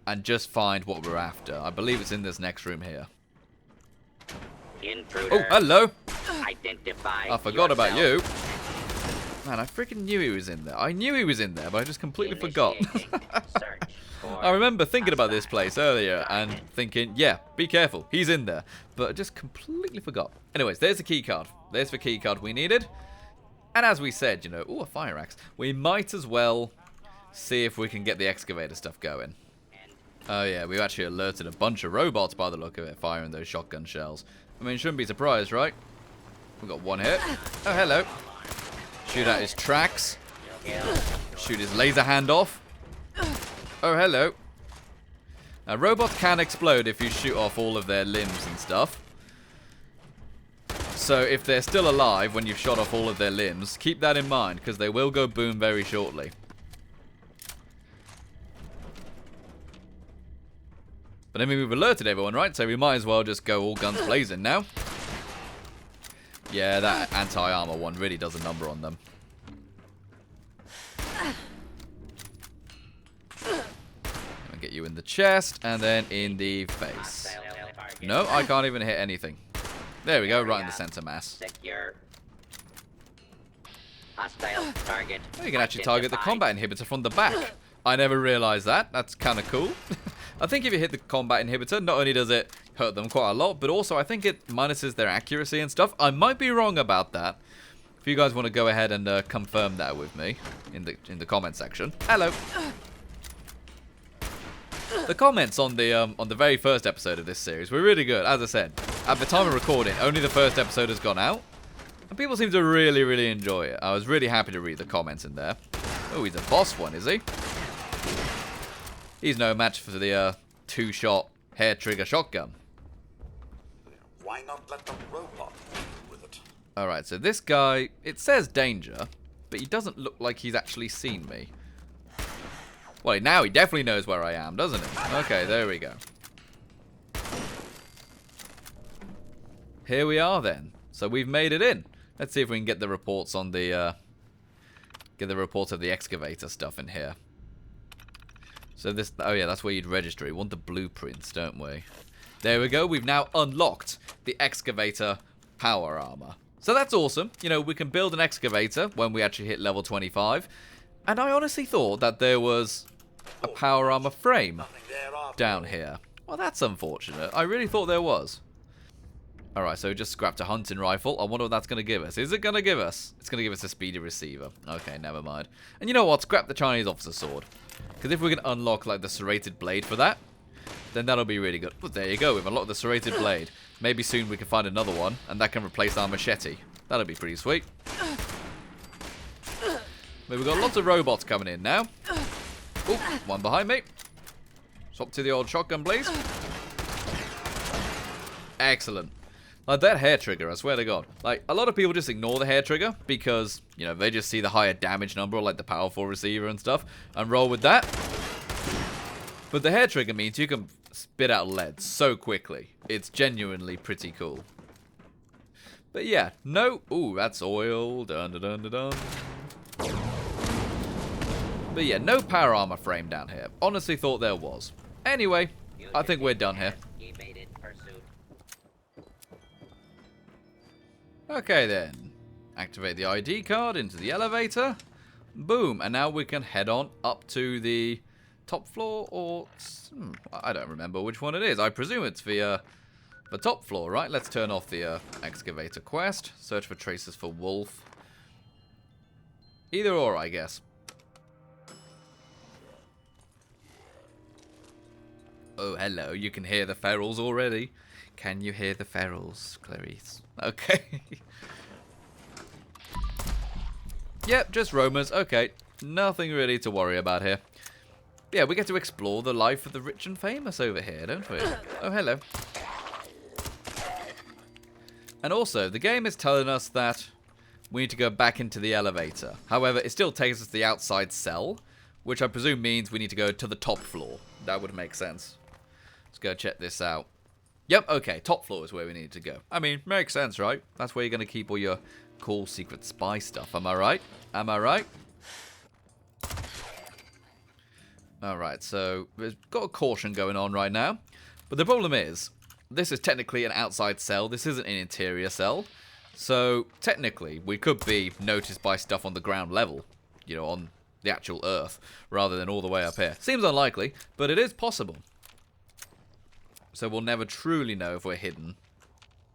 And just find what we're after. I believe it's in this next room here. Intruder. Oh, hello. Identify I forgot about you. Man, I freaking knew he was in there. I knew he was in there, but I just completely forgot. I remember thinking about this place earlier and thinking, yeah, be careful. He's in there. But I just completely forgot. Anyways, there's the key card. There's the key card we needed. And as we said, you know, ooh, a fire axe. We might as well see if we can get the excavator stuff going. Oh yeah, we've actually alerted a bunch of robots by the look of it, firing those shotgun shells. I mean, shouldn't be surprised, right? We've got one hit. Oh, hello. Shoot at his tracks. Shoot his laser hand off. Oh, hello. Now, robots can explode if you shoot off all of their limbs and stuff. So, if they're still alive when you've shot off all of their limbs, keep that in mind, because they will go boom very shortly. But I mean, we've alerted everyone, right? So we might as well just go all guns blazing now. Yeah, that anti-armor one really does a number on them. I'll get you in the chest, and then in the face. No, I can't even hit anything. There we go, right in the center mass. Oh, you can actually target the combat inhibitor from the back. I never realized that. That's kind of cool. I think if you hit the combat inhibitor, not only does it hurt them quite a lot, but also I think it minuses their accuracy and stuff. I might be wrong about that. If you guys want to go ahead and confirm that with me in the comment section. Hello. The comments on the very first episode of this series were really good. As I said, at the time of recording, only the first episode has gone out, and people seem to really, really enjoy it. I was really happy to read the comments in there. Oh, he's a boss one, is he? He's no match for the two-shot hair trigger shotgun. Why not let the robot deal with it? Alright, so this guy, it says danger, but he doesn't look like he's actually seen me. Well, now he definitely knows where I am, doesn't he? Okay, there we go. Here we are then. So we've made it in. Let's see if we can get the reports on the get the reports of the excavator stuff in here. So this, oh yeah, that's where you'd register. We want the blueprints, don't we? There we go. We've now unlocked the excavator power armor. So that's awesome. You know, we can build an excavator when we actually hit level 25. And I honestly thought that there was a power armor frame down here. Well, that's unfortunate. I really thought there was. Alright, so just scrapped a hunting rifle. I wonder what that's going to give us. Is it going to give us? It's going to give us a speedy receiver. Okay, never mind. And you know what? Scrap the Chinese officer sword. Because if we can unlock, like, the serrated blade for that, then that'll be really good. But there you go. We've unlocked the serrated blade. Maybe soon we can find another one, and that can replace our machete. That'll be pretty sweet. But we've got lots of robots coming in now. Oh, one behind me. Swap to the old shotgun, please. Excellent. Like, that hair trigger, I swear to God. Like, a lot of people just ignore the hair trigger because, you know, they just see the higher damage number, or like the powerful receiver and stuff, and roll with that. But the hair trigger means you can spit out lead so quickly. It's genuinely pretty cool. But yeah, no... Ooh, that's oil. Dun dun dun dun dun. But yeah, no power armor frame down here. Honestly thought there was. Anyway, I think we're done here. Okay then. Activate the ID card into the elevator. Boom. And now we can head on up to the top floor, or... I don't remember which one it is. I presume it's the top floor, right? Let's turn off the excavator quest. Search for traces for wolf. Either or, I guess. Oh, hello. You can hear the ferals already. Can you hear the ferals, Clarice? Okay. Yep, just roamers. Okay. Nothing really to worry about here. Yeah, we get to explore the life of the rich and famous over here, don't we? Oh, hello. And also, the game is telling us that we need to go back into the elevator. However, it still takes us to the outside cell, which I presume means we need to go to the top floor. That would make sense. Let's go check this out. Yep, okay, top floor is where we need to go. I mean, makes sense, right? That's where you're going to keep all your cool secret spy stuff. Am I right? Am I right? Alright, so we've got a caution going on right now. But the problem is, this is technically an outside cell. This isn't an interior cell. So, technically, we could be noticed by stuff on the ground level. You know, on the actual Earth, rather than all the way up here. Seems unlikely, but it is possible. So we'll never truly know if we're hidden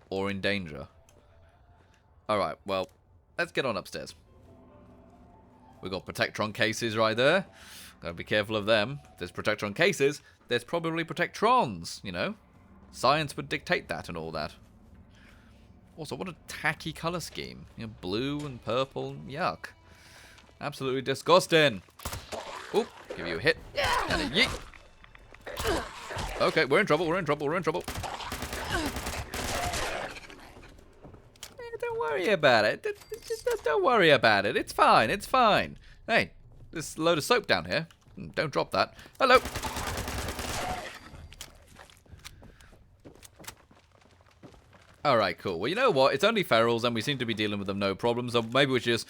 or in danger. Alright, well, let's get on upstairs. We've got Protectron cases right there. Gotta be careful of them. If there's Protectron cases, there's probably Protectrons, you know. Science would dictate that and all that. Also, what a tacky colour scheme. You know, blue and purple, yuck. Absolutely disgusting. Oop, give you a hit. And a yeet. Okay, we're in trouble, we're in trouble, we're in trouble. Don't worry about it. Just don't worry about it. It's fine, it's fine. Hey, there's a load of soap down here. Don't drop that. Hello. Alright, cool. Well, you know what? It's only ferals and we seem to be dealing with them no problem. So maybe we should just,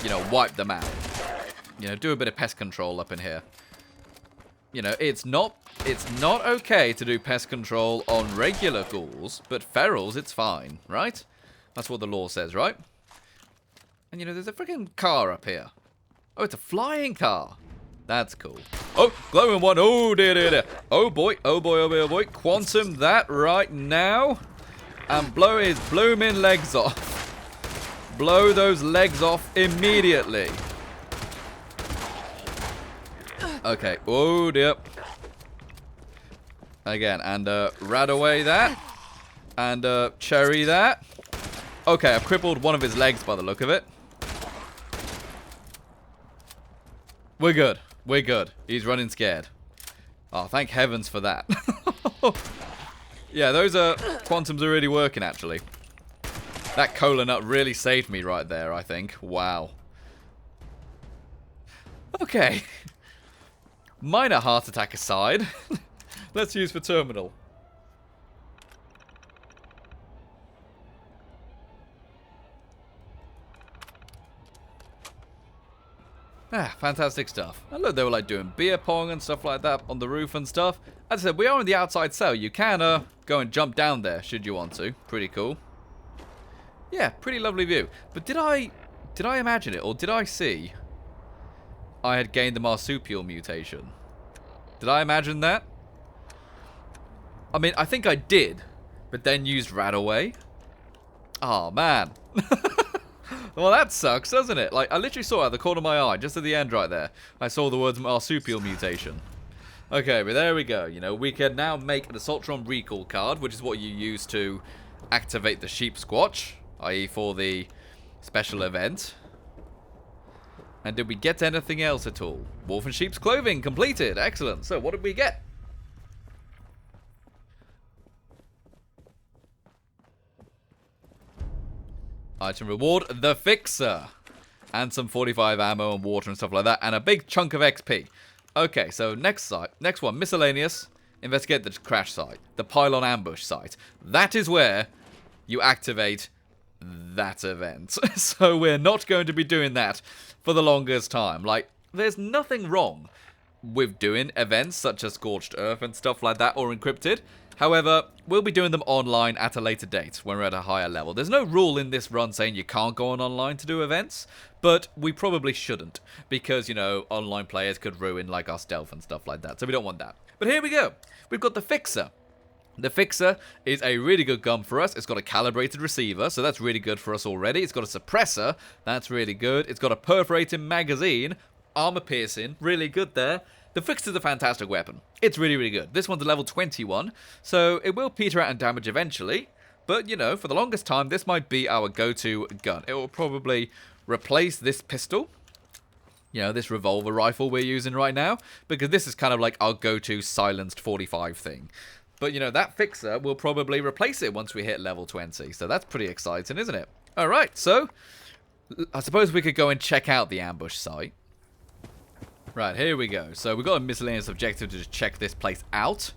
you know, wipe them out. You know, do a bit of pest control up in here. You know, it's not okay to do pest control on regular ghouls, but ferals, it's fine, right? That's what the law says, right? And you know, there's a freaking car up here. Oh, it's a flying car. That's cool. Oh, glowing one. Oh, dear, dear, dear. Oh, boy. Oh, boy, oh, boy, oh, boy. Quantum that right now. And blow his blooming legs off. Blow those legs off immediately. Okay. Oh, dear. Again, and rad away that. And cherry that. Okay, I've crippled one of his legs by the look of it. We're good. We're good. He's running scared. Oh, thank heavens for that. Yeah, those quantums are really working, actually. That cola nut really saved me right there, I think. Wow. Okay. Minor heart attack aside. Let's use for terminal. Fantastic stuff. And look, they were like doing beer pong and stuff like that on the roof and stuff. As I said, we are in the outside cell. You can go and jump down there should you want to. Pretty cool. Yeah, pretty lovely view. But did I imagine it, or did I see I had gained the marsupial mutation? Did I imagine that? I mean, I think I did, but then used Radaway. Oh, man. Well, that sucks, doesn't it? Like, I literally saw it at the corner of my eye, just at the end right there. I saw the words marsupial mutation. Okay, but there we go. You know, we can now make an Assaultron recall card, which is what you use to activate the sheep squatch, i.e. for the special event. And did we get anything else at all? Wolf and sheep's clothing completed. Excellent. So, what did we get? Item reward, the Fixer. And some 45 ammo and water and stuff like that. And a big chunk of XP. Okay, so next one, miscellaneous. Investigate the crash site. The pylon ambush site. That is where you activate that event. So we're not going to be doing that for the longest time. Like, there's nothing wrong with doing events such as Scorched Earth and stuff like that, or Encrypted. However, we'll be doing them online at a later date when we're at a higher level. There's no rule in this run saying you can't go on online to do events, but we probably shouldn't, because, you know, online players could ruin, like, our stealth and stuff like that, so we don't want that. But here we go. We've got the Fixer. The Fixer is a really good gun for us. It's got a calibrated receiver, so that's really good for us already. It's got a suppressor. That's really good. It's got a perforating magazine. Armor piercing. Really good there. The Fixer's a fantastic weapon. It's really, really good. This one's a level 21, so it will peter out in damage eventually. But, you know, for the longest time, this might be our go-to gun. It will probably replace this pistol. You know, this revolver rifle we're using right now. Because this is kind of like our go-to silenced 45 thing. But, you know, that Fixer will probably replace it once we hit level 20. So that's pretty exciting, isn't it? Alright, so I suppose we could go and check out the ambush site. Right, here we go. So we've got a miscellaneous objective to just check this place out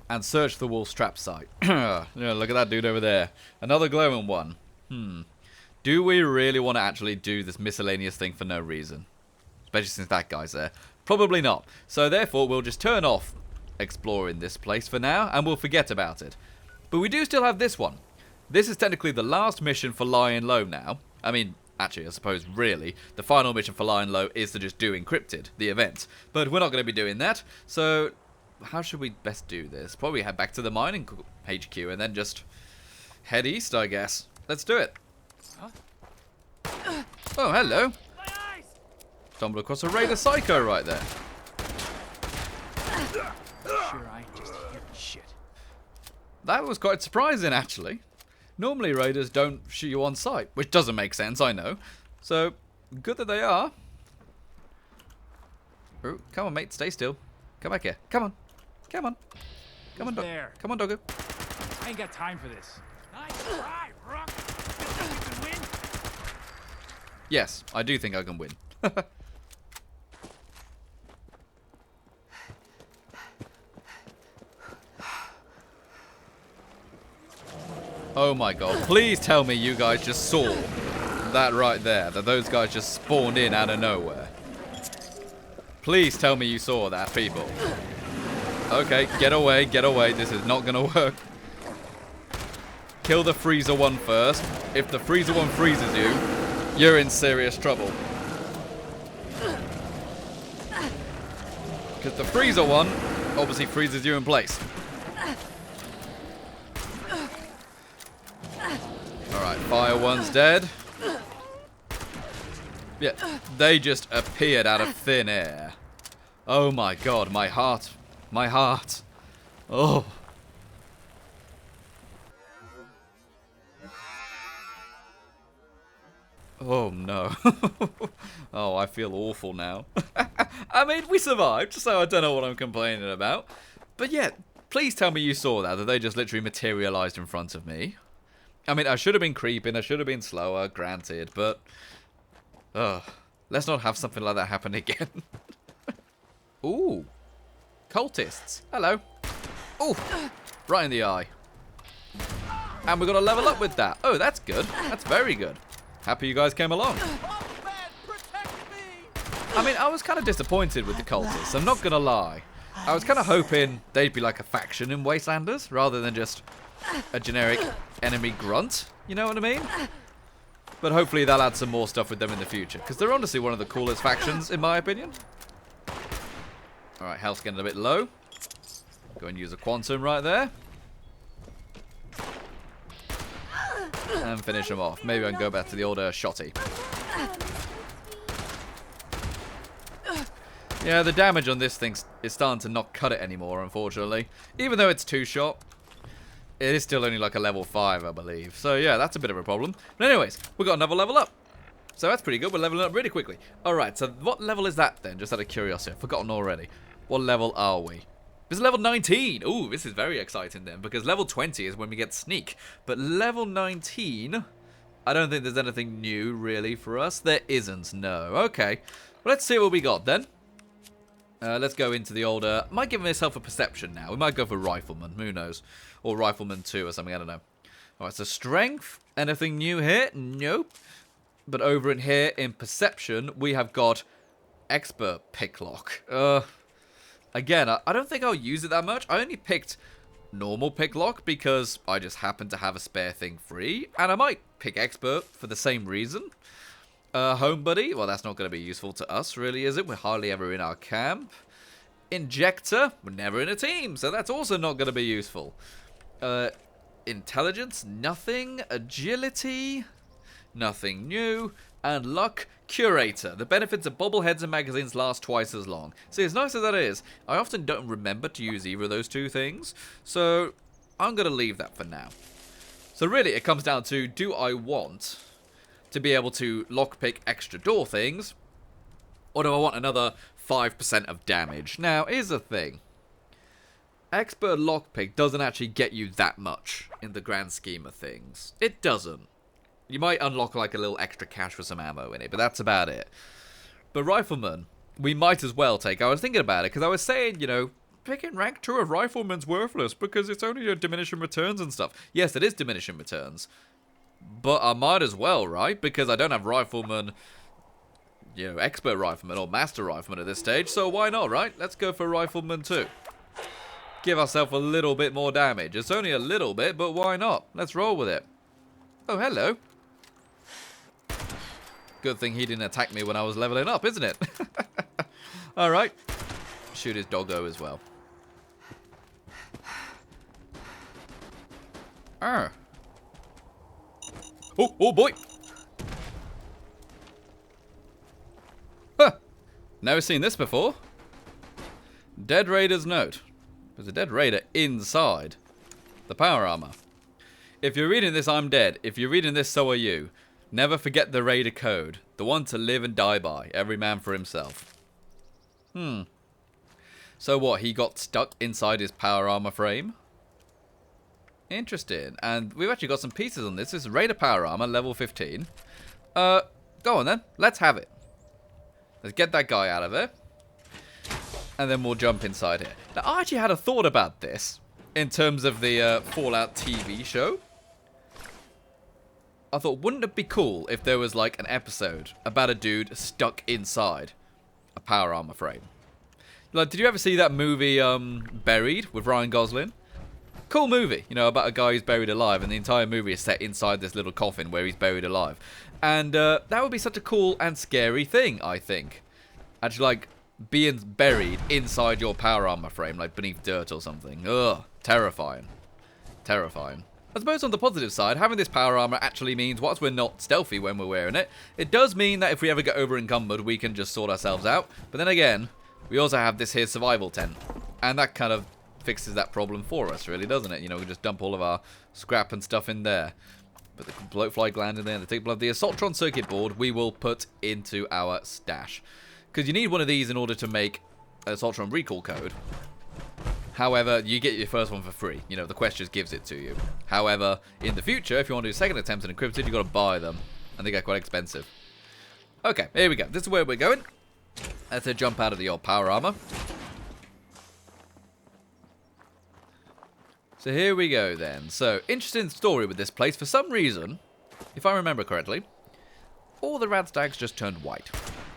and search the wolf's trap site. Yeah, look at that dude over there. Another glowing one. Do we really want to actually do this miscellaneous thing for no reason? Especially since that guy's there. Probably not. So therefore, we'll just turn off exploring this place for now, and we'll forget about it. But we do still have this one. This is technically the last mission for Lying Low now. I mean, actually, I suppose, really, the final mission for Lying Low is to just do Encrypted, the event. But we're not going to be doing that, so how should we best do this? Probably head back to the mining HQ and then just head east, I guess. Let's do it. Huh? Oh, hello. Stumbled across a Raider Psycho right there. Sure, I just hit shit. That was quite surprising, actually. Normally raiders don't shoot you on sight, which doesn't make sense, I know. So, good that they are. Oh, come on, mate, stay still. Come back here. Come on. Come on. Come on, dog. Come on, doggo. I ain't got time for this. Nice try, Rook. You think you can win? Yes, I do think I can win. Oh my god, please tell me you guys just saw that right there, that those guys just spawned in out of nowhere. Please tell me you saw that, people. Okay, get away, this is not gonna work. Kill the freezer one first. If the freezer one freezes you, you're in serious trouble. Because the freezer one obviously freezes you in place. Alright, fire one's dead. Yeah, they just appeared out of thin air. Oh my god, my heart. My heart. Oh. Oh no. Oh, I feel awful now. I mean, we survived, so I don't know what I'm complaining about. But yeah, please tell me you saw that they just literally materialized in front of me. I mean, I should have been creeping, I should have been slower, granted, but let's not have something like that happen again. Ooh. Cultists. Hello. Ooh. Right in the eye. And we're going to level up with that. Oh, that's good. That's very good. Happy you guys came along. I mean, I was kind of disappointed with the cultists, I'm not going to lie. I was kind of hoping they'd be like a faction in Wastelanders, rather than just a generic enemy grunt, you know what I mean? But hopefully they'll add some more stuff with them in the future, because they're honestly one of the coolest factions, in my opinion. Alright, health's getting a bit low. Go and use a quantum right there. And finish him off. Maybe I can go back to the older shotty. Yeah, the damage on this thing is starting to not cut it anymore, unfortunately. Even though it's 2-shot, it is still only like a level 5, I believe. So yeah, that's a bit of a problem. But anyways, we got another level up. So that's pretty good. We're leveling up really quickly. Alright, so what level is that then? Just out of curiosity. I've forgotten already. What level are we? This is level 19. Ooh, this is very exciting then, because level 20 is when we get sneak. But level 19, I don't think there's anything new really for us. There isn't, no. Okay. Well, let's see what we got then. Let's go into the older... Might give myself a perception now. We might go for Rifleman. Who knows? Or Rifleman 2 or something. I don't know. Alright, so Strength. Anything new here? Nope. But over in here, in Perception, we have got Expert Picklock. Again, I don't think I'll use it that much. I only picked normal Picklock because I just happen to have a spare thing free. And I might pick Expert for the same reason. Home Buddy, well, that's not going to be useful to us, really, is it? We're hardly ever in our camp. Injector, we're never in a team, so that's also not going to be useful. Intelligence, nothing. Agility, nothing new. And Luck, Curator. The benefits of bobbleheads and magazines last twice as long. See, as nice as that is, I often don't remember to use either of those two things, so I'm going to leave that for now. So really, it comes down to, do I want to be able to lockpick extra door things, or do I want another 5% of damage? Now, here's the thing. Expert lockpick doesn't actually get you that much in the grand scheme of things. It doesn't. You might unlock like a little extra cash for some ammo in it, but that's about it. But Rifleman, we might as well take. I was thinking about it, because I was saying, you know, picking rank 2 of Rifleman's worthless, because it's only a diminishing returns and stuff. Yes, it is diminishing returns. But I might as well, right? Because I don't have Rifleman, you know, Expert Rifleman or Master Rifleman at this stage. So why not, right? Let's go for Rifleman 2. Give ourselves a little bit more damage. It's only a little bit, but why not? Let's roll with it. Oh, hello. Good thing he didn't attack me when I was leveling up, isn't it? Alright. Shoot his doggo as well. Ah. Oh boy! Huh! Never seen this before. Dead Raider's note. There's a dead raider inside the power armor. If you're reading this, I'm dead. If you're reading this, so are you. Never forget the raider code. The one to live and die by. Every man for himself. So what, he got stuck inside his power armor frame? Interesting. And we've actually got some pieces on this. This is Raider Power Armor, level 15. Go on then. Let's have it. Let's get that guy out of there. And then we'll jump inside here. Now, I actually had a thought about this in terms of the Fallout TV show. I thought, wouldn't it be cool if there was like an episode about a dude stuck inside a power armor frame? Like, did you ever see that movie, Buried, with Ryan Gosling? Cool movie, you know, about a guy who's buried alive, and the entire movie is set inside this little coffin where he's buried alive. And that would be such a cool and scary thing, I think. Actually, like, being buried inside your power armor frame, like beneath dirt or something. Ugh, terrifying. Terrifying. I suppose on the positive side, having this power armor actually means, whilst we're not stealthy when we're wearing it, it does mean that if we ever get over encumbered, we can just sort ourselves out. But then again, we also have this here survival tent. And that kind of fixes that problem for us, really, doesn't it? You know, we just dump all of our scrap and stuff in there. Put the bloatfly gland in there, the tick blood, the Assaultron circuit board we will put into our stash. Because you need one of these in order to make an Assaultron recall code. However, you get your first one for free. You know, the quest just gives it to you. However, in the future, if you want to do second attempts in encrypted, you've got to buy them. And they get quite expensive. Okay, here we go. This is where we're going. Let's jump out of the old power armor. So here we go then. So, interesting story with this place. For some reason, if I remember correctly, all the Radstags just turned white.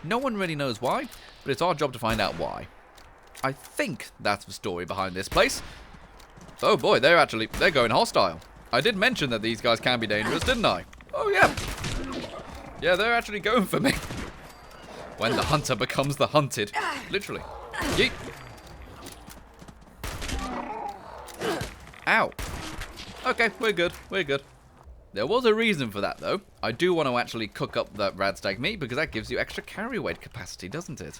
No one really knows why, but it's our job to find out why. I think that's the story behind this place. Oh boy, they're going hostile. I did mention that these guys can be dangerous, didn't I? Oh yeah. Yeah, they're actually going for me. When the hunter becomes the hunted. Literally. Yeet. Ow. Okay, we're good. We're good. There was a reason for that, though. I do want to actually cook up that radstag meat because that gives you extra carry weight capacity, doesn't it?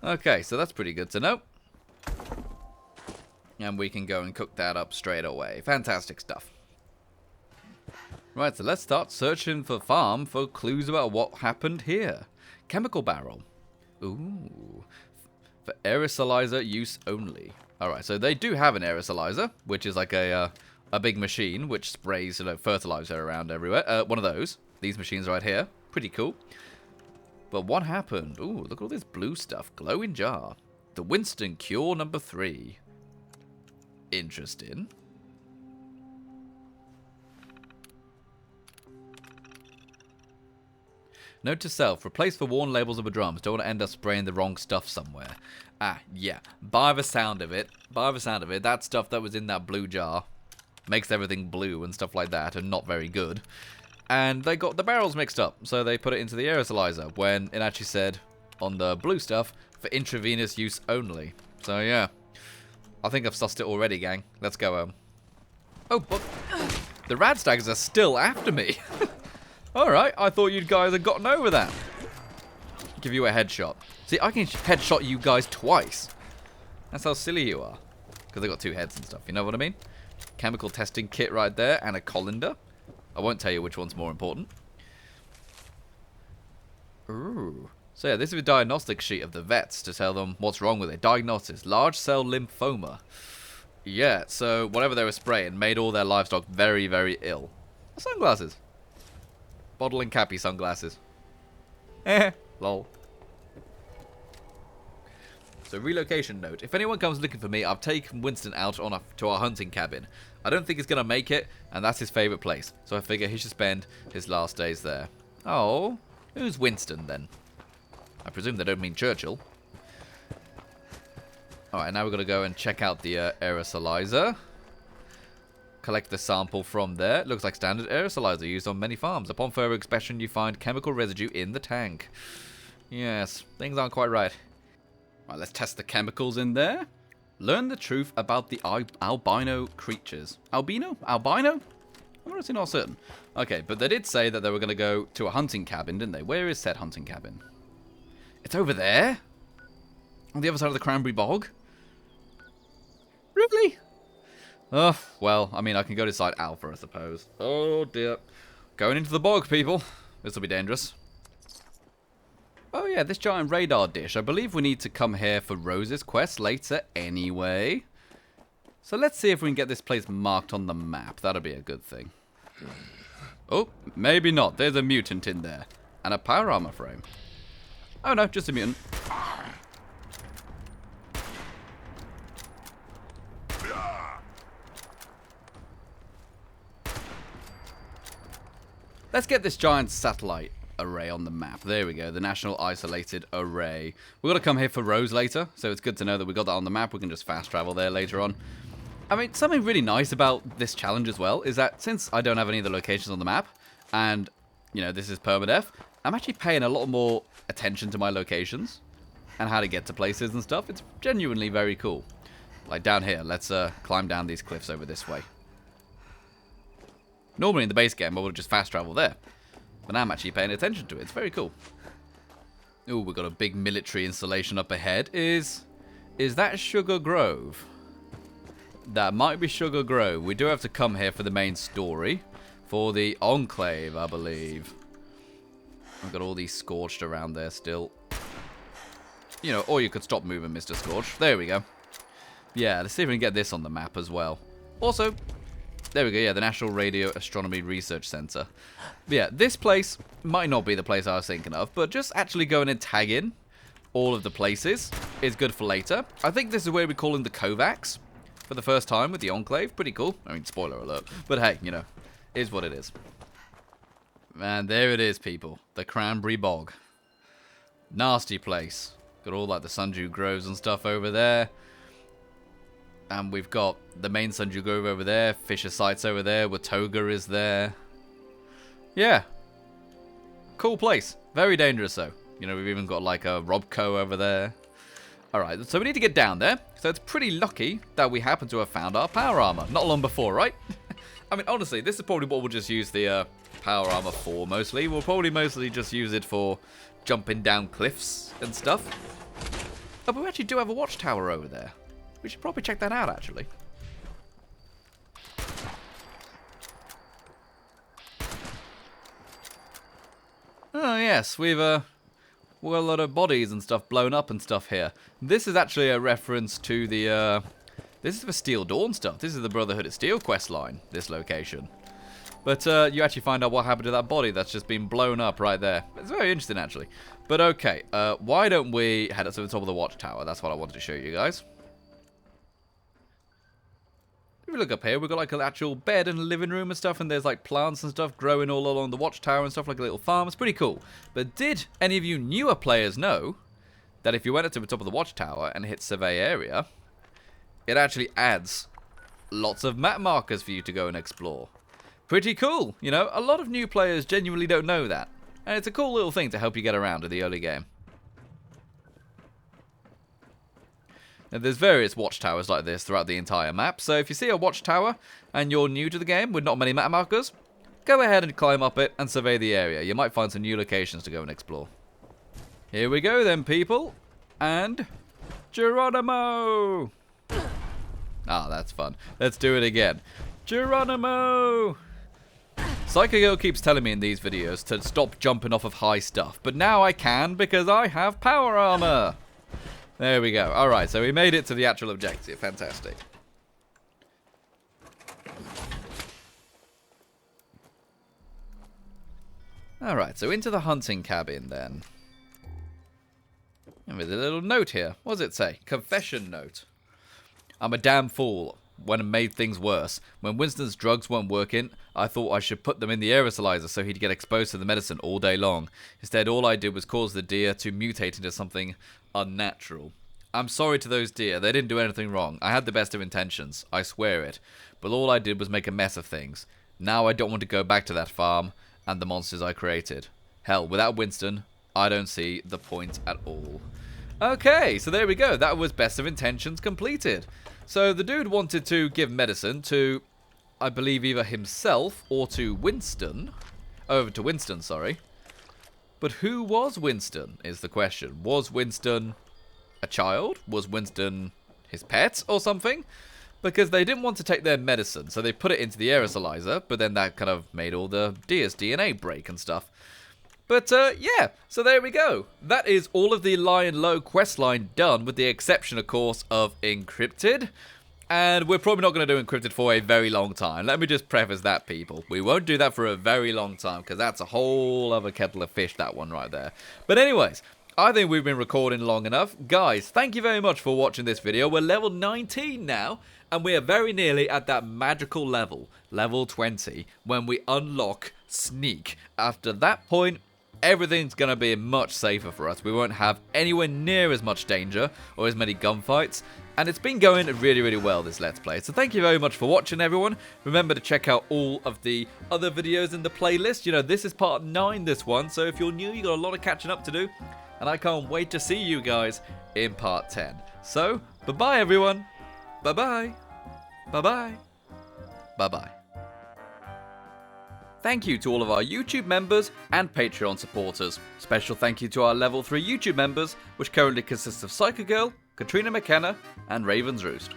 Okay, so that's pretty good to know. And we can go and cook that up straight away. Fantastic stuff. Right, so let's start searching for farm for clues about what happened here. Chemical barrel. Ooh. For aerosolizer use only. Alright, so they do have an aerosolizer, which is like a big machine which sprays fertilizer around everywhere. One of those. These machines right here. Pretty cool. But what happened? Ooh, look at all this blue stuff. Glowing jar. The Winston Cure number 3. Interesting. Note to self, replace the worn labels of the drums. Don't want to end up spraying the wrong stuff somewhere. Ah, yeah. By the sound of it, that stuff that was in that blue jar makes everything blue and stuff like that, and not very good. And they got the barrels mixed up, so they put it into the aerosolizer, when it actually said on the blue stuff, for intravenous use only. So yeah. I think I've sussed it already, gang. Let's go home. Oh, but the radstags are still after me. Alright, I thought you guys had gotten over that. Give you a headshot. See, I can headshot you guys twice. That's how silly you are. Because they got 2 heads and stuff, you know what I mean? Chemical testing kit right there, and a colander. I won't tell you which one's more important. Ooh. So yeah, this is a diagnostic sheet of the vets to tell them what's wrong with it. Diagnosis, large cell lymphoma. Yeah, so whatever they were spraying made all their livestock very, very ill. Sunglasses. Bottle and cappy sunglasses. Lol. So relocation note. If anyone comes looking for me, I've taken Winston out to our hunting cabin. I don't think he's going to make it, and that's his favourite place. So I figure he should spend his last days there. Oh, who's Winston then? I presume they don't mean Churchill. Alright, now we're going to go and check out the aerosolizer. Collect the sample from there. Looks like standard aerosolizer used on many farms. Upon further inspection, you find chemical residue in the tank. Yes, things aren't quite right. Right, let's test the chemicals in there. Learn the truth about the albino creatures. Albino? Albino? I'm honestly not certain. Okay, but they did say that they were going to go to a hunting cabin, didn't they? Where is said hunting cabin? It's over there? On the other side of the cranberry bog? Really? Oh, well, I mean, I can go to Site Alpha, I suppose. Oh, dear. Going into the bog, people. This will be dangerous. Oh, yeah, this giant radar dish. I believe we need to come here for Rose's quest later anyway. So let's see if we can get this place marked on the map. That'll be a good thing. Oh, maybe not. There's a mutant in there. And a power armor frame. Oh, no, just a mutant. Let's get this giant satellite array on the map. There we go, the National Isolated Array. We're going to come here for Rose later, so it's good to know that we got that on the map. We can just fast travel there later on. I mean, something really nice about this challenge as well is that since I don't have any of the locations on the map, and, you know, this is Permadeath, I'm actually paying a lot more attention to my locations and how to get to places and stuff. It's genuinely very cool. Like down here, let's climb down these cliffs over this way. Normally in the base game, I would just fast travel there. But now I'm actually paying attention to it. It's very cool. Ooh, we've got a big military installation up ahead. Is that Sugar Grove? That might be Sugar Grove. We do have to come here for the main story. For the Enclave, I believe. I've got all these Scorched around there still. You know, or you could stop moving, Mr. Scorched. There we go. Yeah, let's see if we can get this on the map as well. Also, there we go, yeah, the National Radio Astronomy Research Center. But yeah, this place might not be the place I was thinking of, but just actually going and tagging all of the places is good for later. I think this is where we call in the Kovacs for the first time with the Enclave. Pretty cool. I mean, spoiler alert. But hey, you know, is what it is. And there it is, people. The Cranberry Bog. Nasty place. Got all like the Sundew Groves and stuff over there. And we've got the main Sundew Grove over there. Fisher Sites over there. Watoga is there. Yeah. Cool place. Very dangerous though. You know, we've even got like a Robco over there. Alright, so we need to get down there. So it's pretty lucky that we happen to have found our power armor. Not long before, right? I mean, honestly, this is probably what we'll just use the power armor for mostly. We'll probably mostly just use it for jumping down cliffs and stuff. Oh, but we actually do have a watchtower over there. We should probably check that out, actually. Oh, yes, we've got a lot of bodies and stuff blown up and stuff here. This is actually a reference to the, this is for Steel Dawn stuff. This is the Brotherhood of Steel quest line, this location. But you actually find out what happened to that body that's just been blown up right there. It's very interesting, actually. But okay, why don't we head up to the top of the watchtower? That's what I wanted to show you guys. If we look up here, we've got like an actual bed and living room and stuff, and there's like plants and stuff growing all along the watchtower and stuff, like a little farm. It's pretty cool. But did any of you newer players know that if you went up to the top of the watchtower and hit survey area, it actually adds lots of map markers for you to go and explore? Pretty cool, you know? A lot of new players genuinely don't know that. And it's a cool little thing to help you get around in the early game. Now, there's various watchtowers like this throughout the entire map, so if you see a watchtower and you're new to the game with not many map markers, go ahead and climb up it and survey the area. You might find some new locations to go and explore. Here we go then, people. And Geronimo! Ah, that's fun. Let's do it again. Geronimo! PsykerGirl keeps telling me in these videos to stop jumping off of high stuff, but now I can because I have power armor. There we go. Alright, so we made it to the actual objective. Fantastic. Alright, so into the hunting cabin then. And there's a little note here. What does it say? Confession note. I'm a damn fool when I made things worse. When Winston's drugs weren't working, I thought I should put them in the aerosolizer so he'd get exposed to the medicine all day long. Instead, all I did was cause the deer to mutate into something unnatural. I'm sorry to those deer. They didn't do anything wrong. I had the best of intentions. I swear it. But all I did was make a mess of things. Now I don't want to go back to that farm and the monsters I created. Hell, without Winston, I don't see the point at all. Okay, so there we go. That was best of intentions completed. So the dude wanted to give medicine to, I believe, either himself or to Winston. Over to Winston, sorry. But who was Winston is the question. Was Winston a child? Was Winston his pet or something? Because they didn't want to take their medicine, so they put it into the aerosolizer, but then that kind of made all the deer's DNA break and stuff. But, yeah, so there we go. That is all of the Lion Low questline done, with the exception, of course, of Encrypted. And we're probably not going to do Encrypted for a very long time. Let me just preface that, people. We won't do that for a very long time, because that's a whole other kettle of fish, that one right there. But anyways, I think we've been recording long enough. Guys, thank you very much for watching this video. We're level 19 now, and we are very nearly at that magical level, level 20, when we unlock Sneak. After that point, everything's going to be much safer for us. We won't have anywhere near as much danger or as many gunfights. And it's been going really, really well, this Let's Play. So thank you very much for watching, everyone. Remember to check out all of the other videos in the playlist. You know, this is part 9, this one. So if you're new, you got a lot of catching up to do. And I can't wait to see you guys in part 10. So, bye-bye, everyone. Bye-bye. Bye-bye. Bye-bye. Thank you to all of our YouTube members and Patreon supporters. Special thank you to our level 3 YouTube members, which currently consists of PsykerGirl, Katrina McKenna, and Raven's Roost.